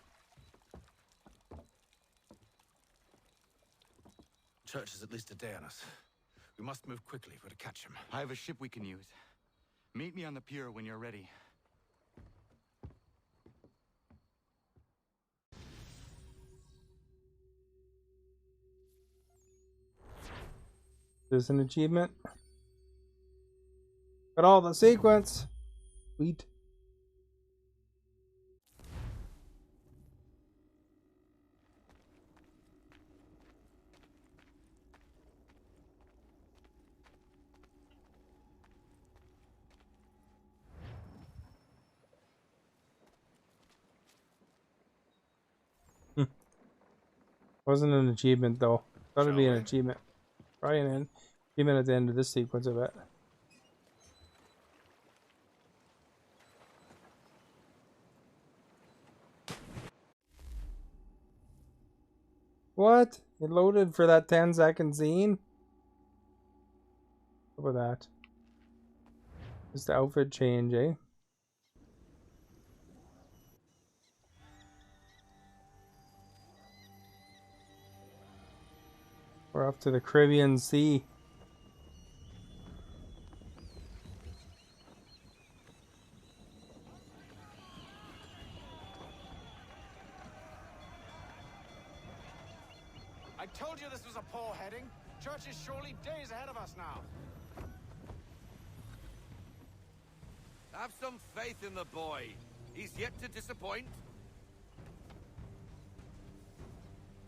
Church is at least a day on us. We must move quickly if we're to catch him. I have a ship we can use. Meet me on the pier when you're ready. There's an achievement. Got all the sequence. Sweet. Wasn't an achievement though. Thought it'd be an achievement. Probably an achievement at the end of this sequence, I bet. What? It loaded for that 10-second scene? What about that? Just the outfit change, eh? We're off to the Caribbean Sea. I told you this was a poor heading. Church is surely days ahead of us now. Have some faith in the boy. He's yet to disappoint.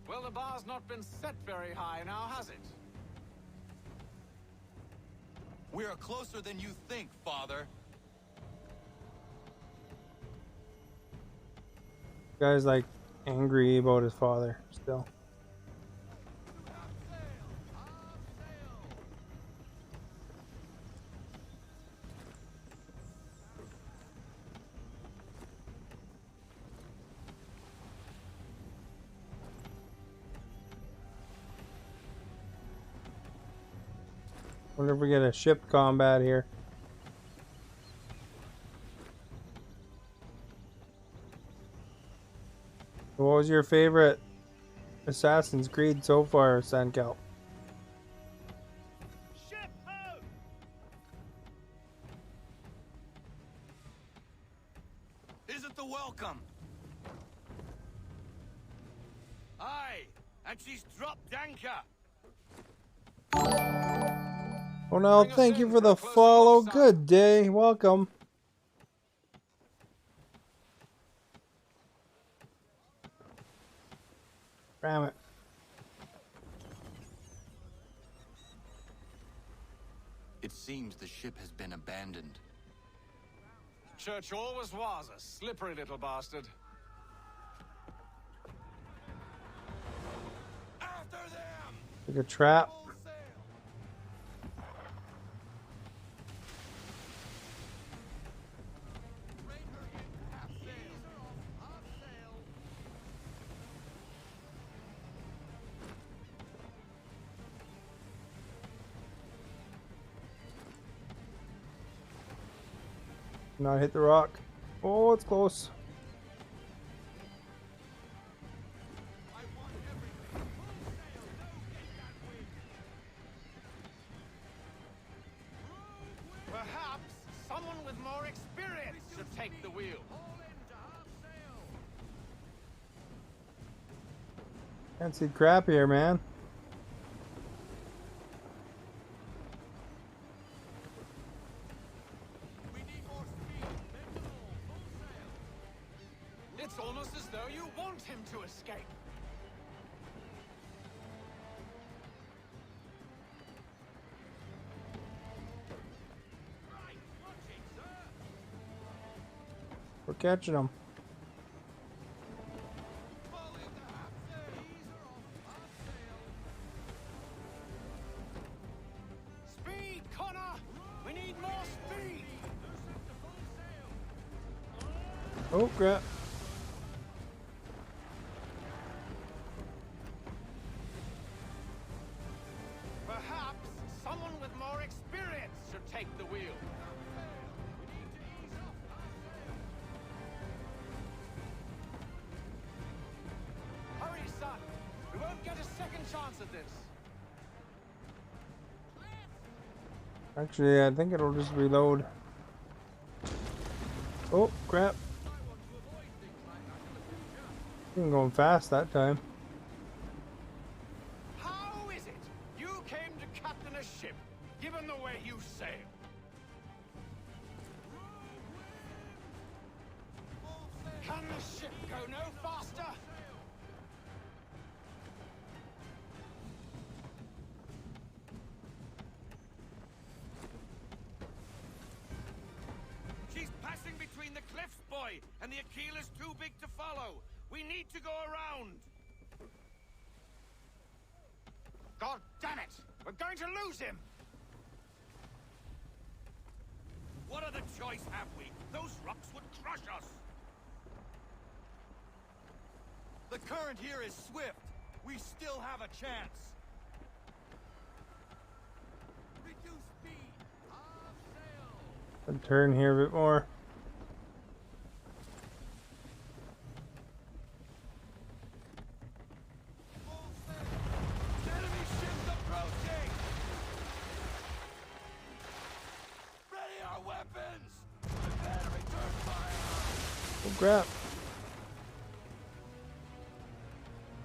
Well, the bar's not been set very high now, has it? We are closer than you think, Father. Guy's like angry about his father still. Wonder if we get a ship combat here. What was your favorite Assassin's Creed so far, Sandkelp? Is it the welcome? Aye, and she's dropped anchor. Oh no, thank you for the follow. Good day. Welcome. Damn it. It seems the ship has been abandoned. Church always was a slippery little bastard. Like a trap. Not hit the rock. Oh, it's close. Perhaps someone with more experience should take the wheel. Can't see crap here, man. It's almost as though you want him to escape. catching them. Speed, Connor! We need more speed! Oh crap. Perhaps someone with more experience should take the wheel. Hurry, son! We won't get a second chance at this. Actually, I think it'll just reload. Oh crap. I'm going fast that time. How is it you came to captain a ship, given the way you sail? Can the ship go no faster? She's passing between the cliffs, boy, and the Aquila's too big to follow. We need to go around. God damn it! We're going to lose him! What other choice have we? Those rocks would crush us. The current here is swift. We still have a chance. Reduce speed. Off sail. And turn here a bit more. Enemy ships approaching. Ready our weapons. Prepare to return fire. Oh crap.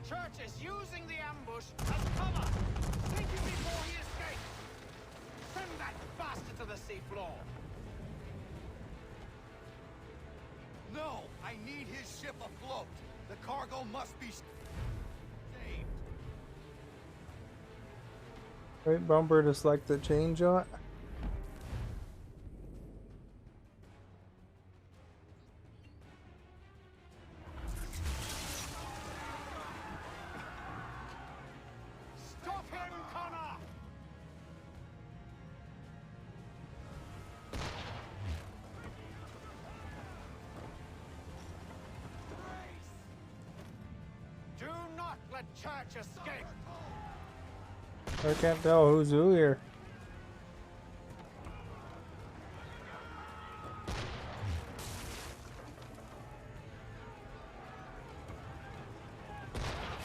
Church is using the ambush as cover. Sink him before he escapes. Send that bastard to the seafloor. No, I need his ship afloat. The cargo must be saved. Right bumper to select the chain shot. Stop him, Connor! Do not let Church escape! I can't tell who's who here.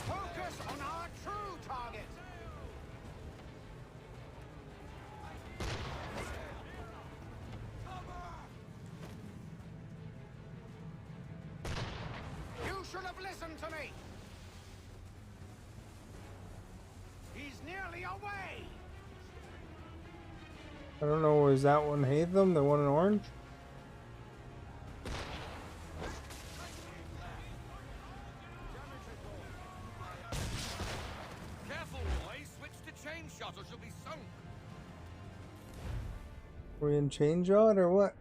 Focus on our true target! You should have listened to me! He's nearly away! I don't know, is that one Hatham, the one in orange? Careful, boy. Switch to chain shot or she'll be sunk. We in chain shot or what?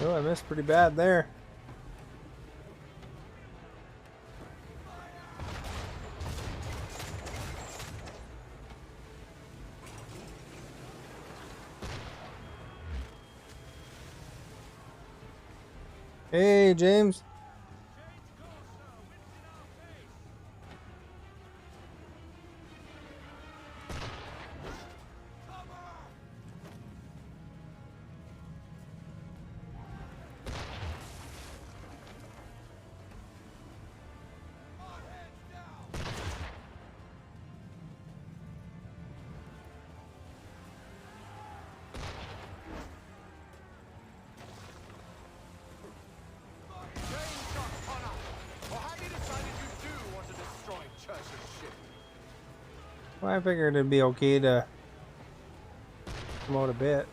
Oh, I missed pretty bad there. Hey, James. Well, I figured it'd be okay to promote a bit.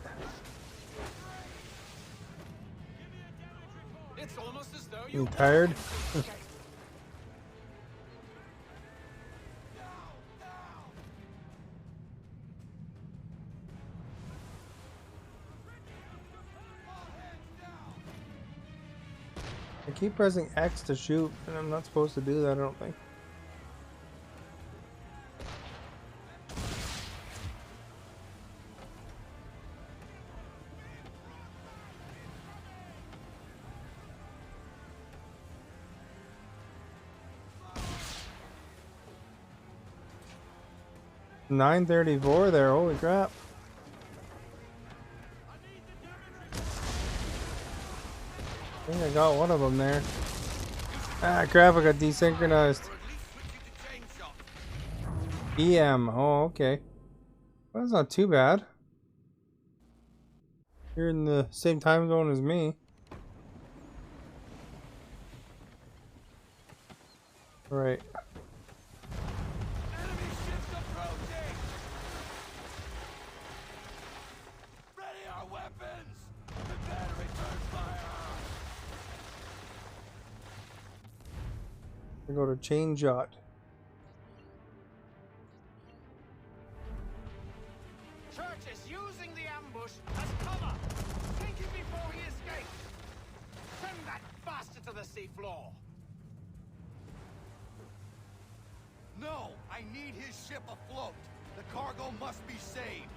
It's almost as though You tired? I keep pressing X to shoot, and I'm not supposed to do that, I don't think. $9.34 there, holy crap. I think I got one of them there. Ah, crap, I got desynchronized. EM, oh, okay. Well, that's not too bad. You're in the same time zone as me. Right. I go to chain shot. Church is using the ambush as cover. Take him before he escapes. Send that bastard to the seafloor. No, I need his ship afloat. The cargo must be saved.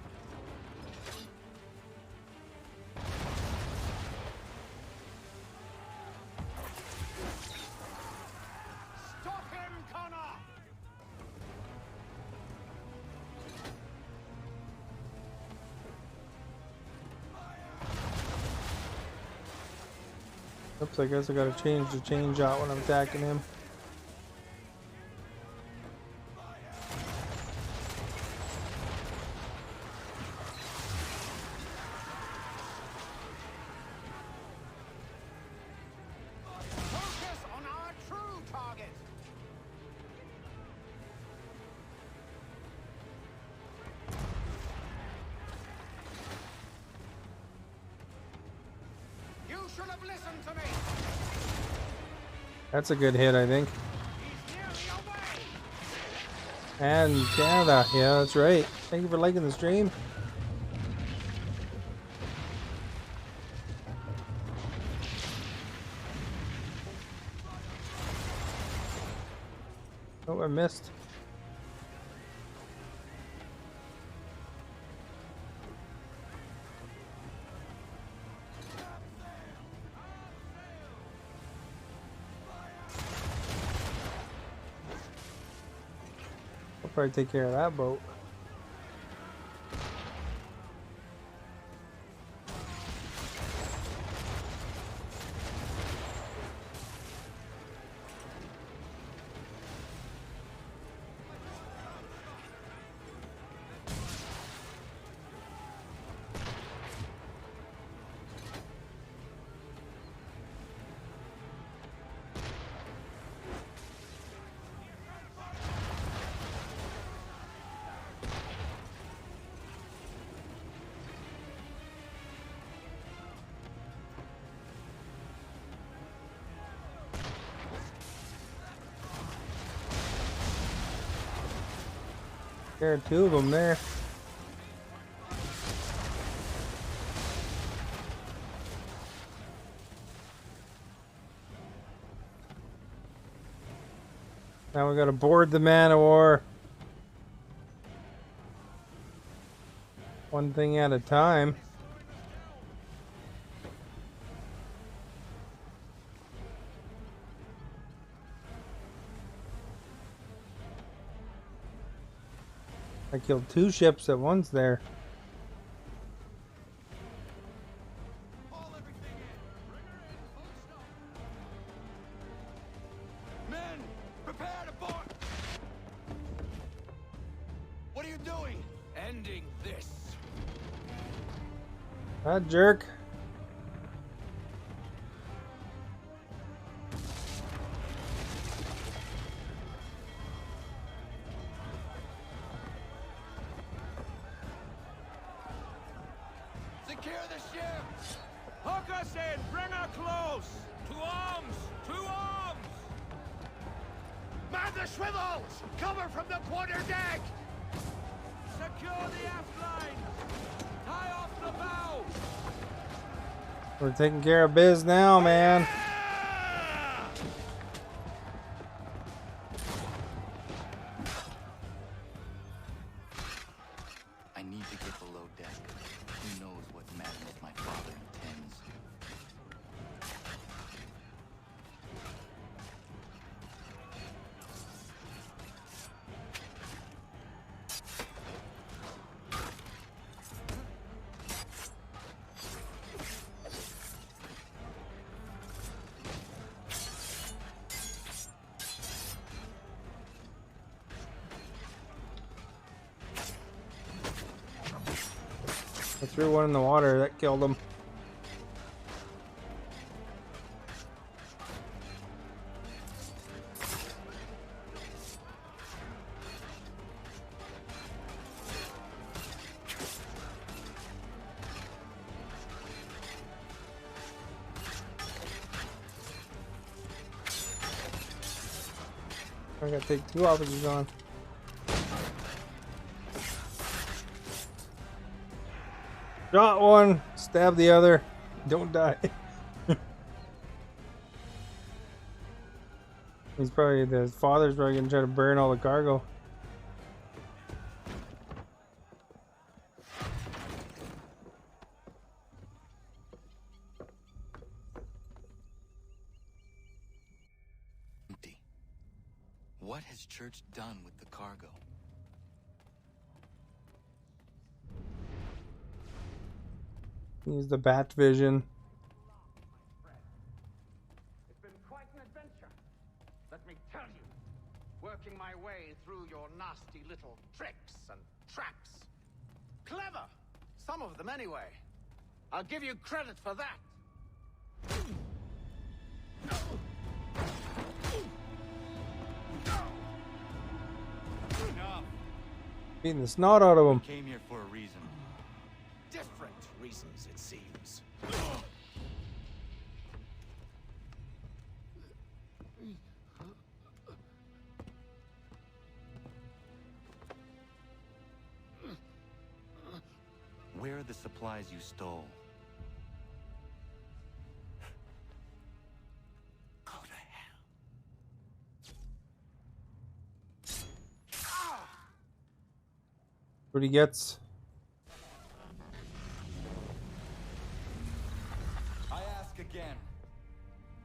Stop him, Connor! Oops, I guess I gotta change the chain shot when I'm attacking him. Focus on our true target. You should have listened to me. That's a good hit, I think. And Canada, yeah, that's right. Thank you for liking the stream. Oh, I missed. I'll probably take care of that boat. There are two of them there. Now we gotta board the man of war. One thing at a time. I killed 2 ships at once there. Men, prepare to board! What are you doing? Ending this. That jerk. Secure the ship! Hook us in! Bring her close! To arms! To arms! Man the swivels! Cover from the quarter deck! Secure the aft line! Tie off the bow! We're taking care of biz now, man. I need to get below deck. Who knows what madness my father intends? I threw one in the water, that killed him. I gotta take 2 officers on. Shot one, stab the other, don't die. He's probably, the father's probably gonna try to burn all the cargo. Empty. What has Church done with the cargo? Use the bat vision. It's been quite an adventure. Let me tell you. Working my way through your nasty little tricks and traps. Clever! Some of them anyway. I'll give you credit for that. Enough. Beating the snot out of him. Came here for a reason. Different reasons, it seems. Where are the supplies you stole? Go to hell. What he gets. I ask again.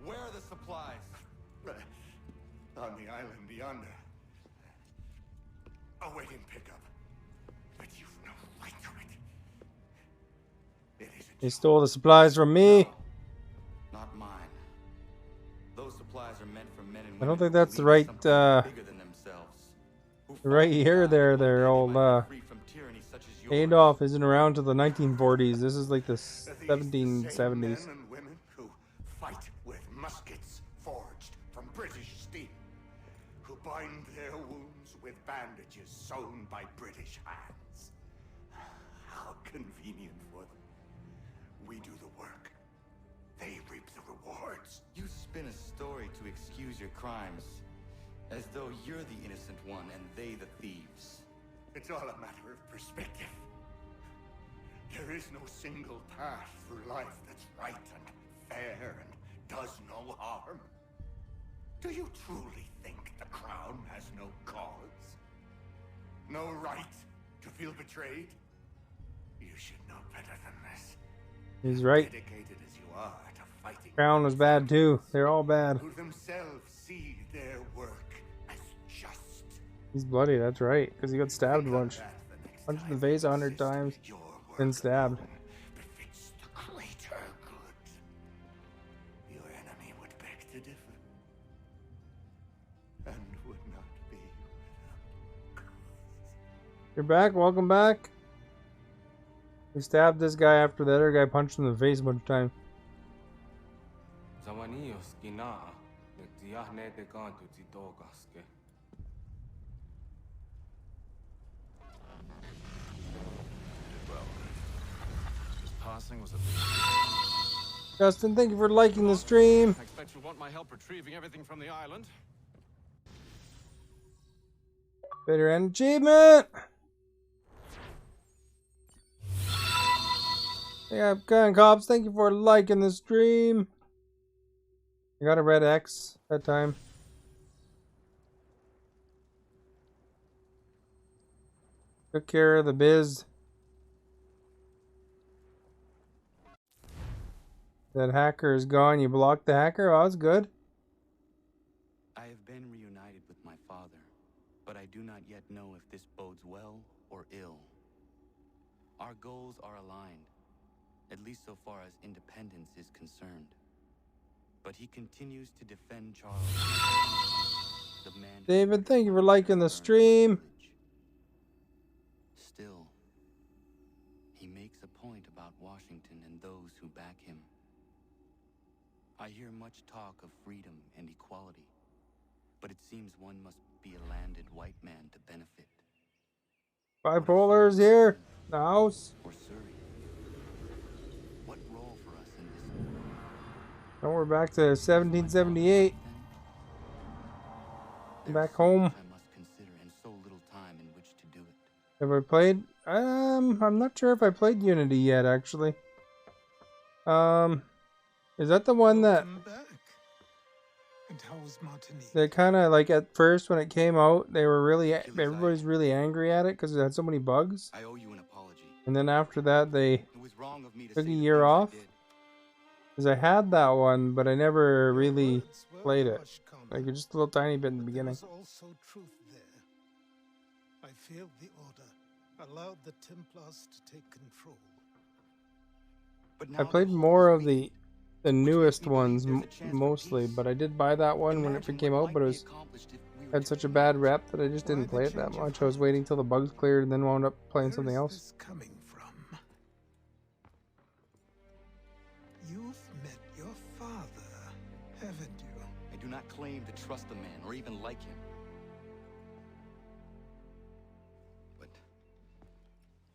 Where are the supplies? On the island yonder. Awaiting pickup. But you've no right to it. It isn't. He stole the supplies from me. Not mine. Those supplies are meant for men and women. I don't think who that's the believe in right something bigger than themselves. right here there old Adolf isn't around till the 1940s. This is like the 1770s. Men and women who fight with muskets forged from British steel, who bind their wounds with bandages sewn by British hands. How convenient for them. We do the work. They reap the rewards. You spin a story to excuse your crimes, as though you're the innocent one and they the thieves. It's all a matter of perspective. There is no single path through life that's right and fair and does no harm. Do you truly think the Crown has no cause? No right to feel betrayed? You should know better than this. He's right. Dedicated as you are to fighting. Crown was bad too. They're all bad. Who themselves see their work as just. He's bloody, that's right, because he got stabbed a bunch. That Punched in the face 100 times. Been stabbed. Befits the greater good. Your enemy would beg to differ. And would not be You're back. Welcome back. We stabbed this guy after the other guy punched him in the face a bunch of times. Passing was a Justin, thank you for liking the stream. I expect you'll want my help retrieving everything from the island. Bitter end achievement. Yeah, Gun Cops, thank you for liking the stream. I got a red X that time. Took care of the biz. That hacker is gone. You blocked the hacker? Oh, that's good. I have been reunited with my father, but I do not yet know if this bodes well or ill. Our goals are aligned, at least so far as independence is concerned. But he continues to defend Charles, the man. David, thank you for liking the stream. Still, he makes a point about Washington and those who back him. I hear much talk of freedom and equality, but it seems one must be a landed white man to benefit. Bipolar's here. The house. Or Surrey. What role for us in this war? Oh, we're back to 1778. Back home. I must consider and so little time in which to do it. Have I played? I'm not sure if I played Unity yet, actually. Is that the one that And how was Martinique? they kind of like at first when it came out, they were really everybody's really angry at it because it had so many bugs. I owe you an apology. And then after that, they It was wrong of me to took a say the year things I off. did. Because I had that one, but I never really played it. Like just a little tiny bit in the beginning. There was also truth there. I failed the order, allowed the Templars to take control. I played more of the newest ones mostly, but I did buy that one when it came out, but it was had such a bad rep that I just didn't play it that much. I was waiting till the bugs cleared and then wound up playing something else. Coming from? You've met your father, haven't you? I do not claim to trust the man or even like him. But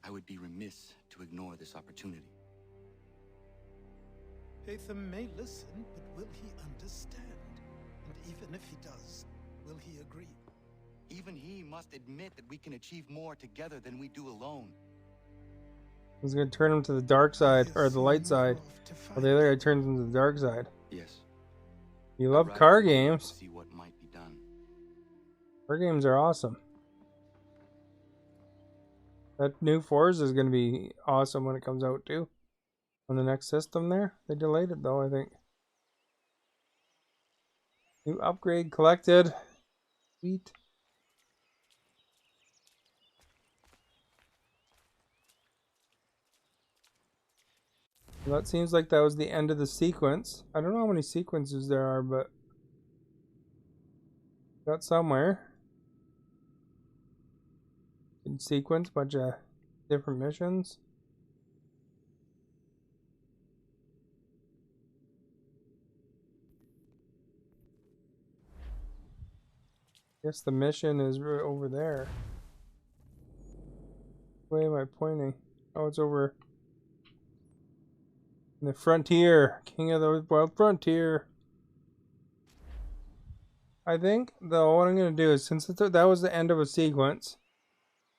I would be remiss to ignore this opportunity. Hatham may listen, but will he understand? And even if he does, will he agree? Even he must admit that we can achieve more together than we do alone. He's gonna turn him to the dark side, or the light side. Or the other guy turns him to the dark side. Yes. You love car games. See what might be done. Car games are awesome. That new Forza is gonna be awesome when it comes out too. On the next system there. They delayed it though, I think. New upgrade collected. Sweet. Well, that seems like that was the end of the sequence. I don't know how many sequences there are, but got somewhere. In sequence, bunch of different missions. Guess the mission is over there. Which way am I pointing? Oh, it's over in the frontier. King of the Wild Frontier. I think, though, what I'm going to do is, since that was the end of a sequence,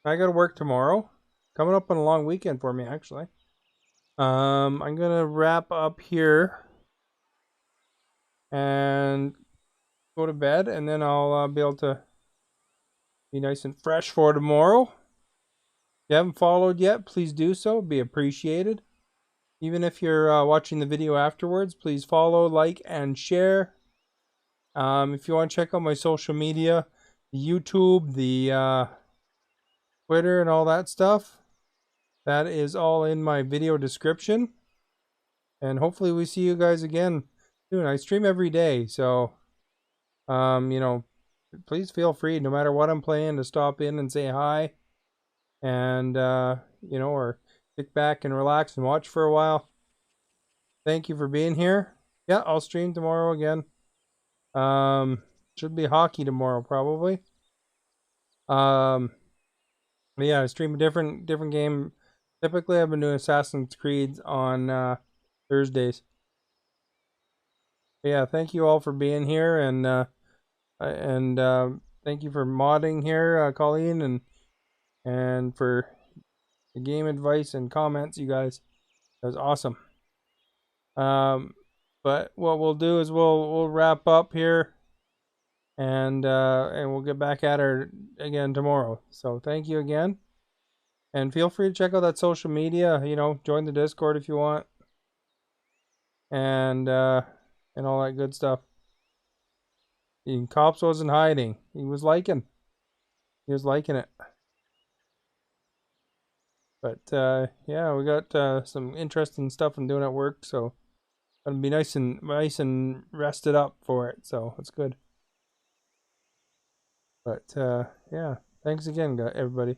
I got to work tomorrow. Coming up on a long weekend for me, actually. I'm going to wrap up here and go to bed, and then I'll be able to be nice and fresh for tomorrow. If you haven't followed yet, please do so. It'd be appreciated. Even if you're watching the video afterwards, please follow, like, and share. If you want to check out my social media, the YouTube, the Twitter, and all that stuff. That is all in my video description. And hopefully we see you guys again soon. I stream every day, so you know, please feel free, no matter what I'm playing, to stop in and say hi. And you know, or sit back and relax and watch for a while. Thank you for being here. Yeah, I'll stream tomorrow again. Should be hockey tomorrow, probably. But yeah, I stream a different game. Typically, I've been doing Assassin's Creed on Thursdays. But yeah, thank you all for being here, and thank you for modding here, Colleen, and for the game advice and comments, you guys. That was awesome. But what we'll do is we'll wrap up here, and we'll get back at her again tomorrow. So thank you again, and feel free to check out that social media. You know, join the Discord if you want, and all that good stuff. The Cops wasn't hiding; he was liking it. But yeah, we got some interesting stuff I'm doing at work, so gonna be nice and rested up for it. So it's good. But yeah, thanks again, everybody.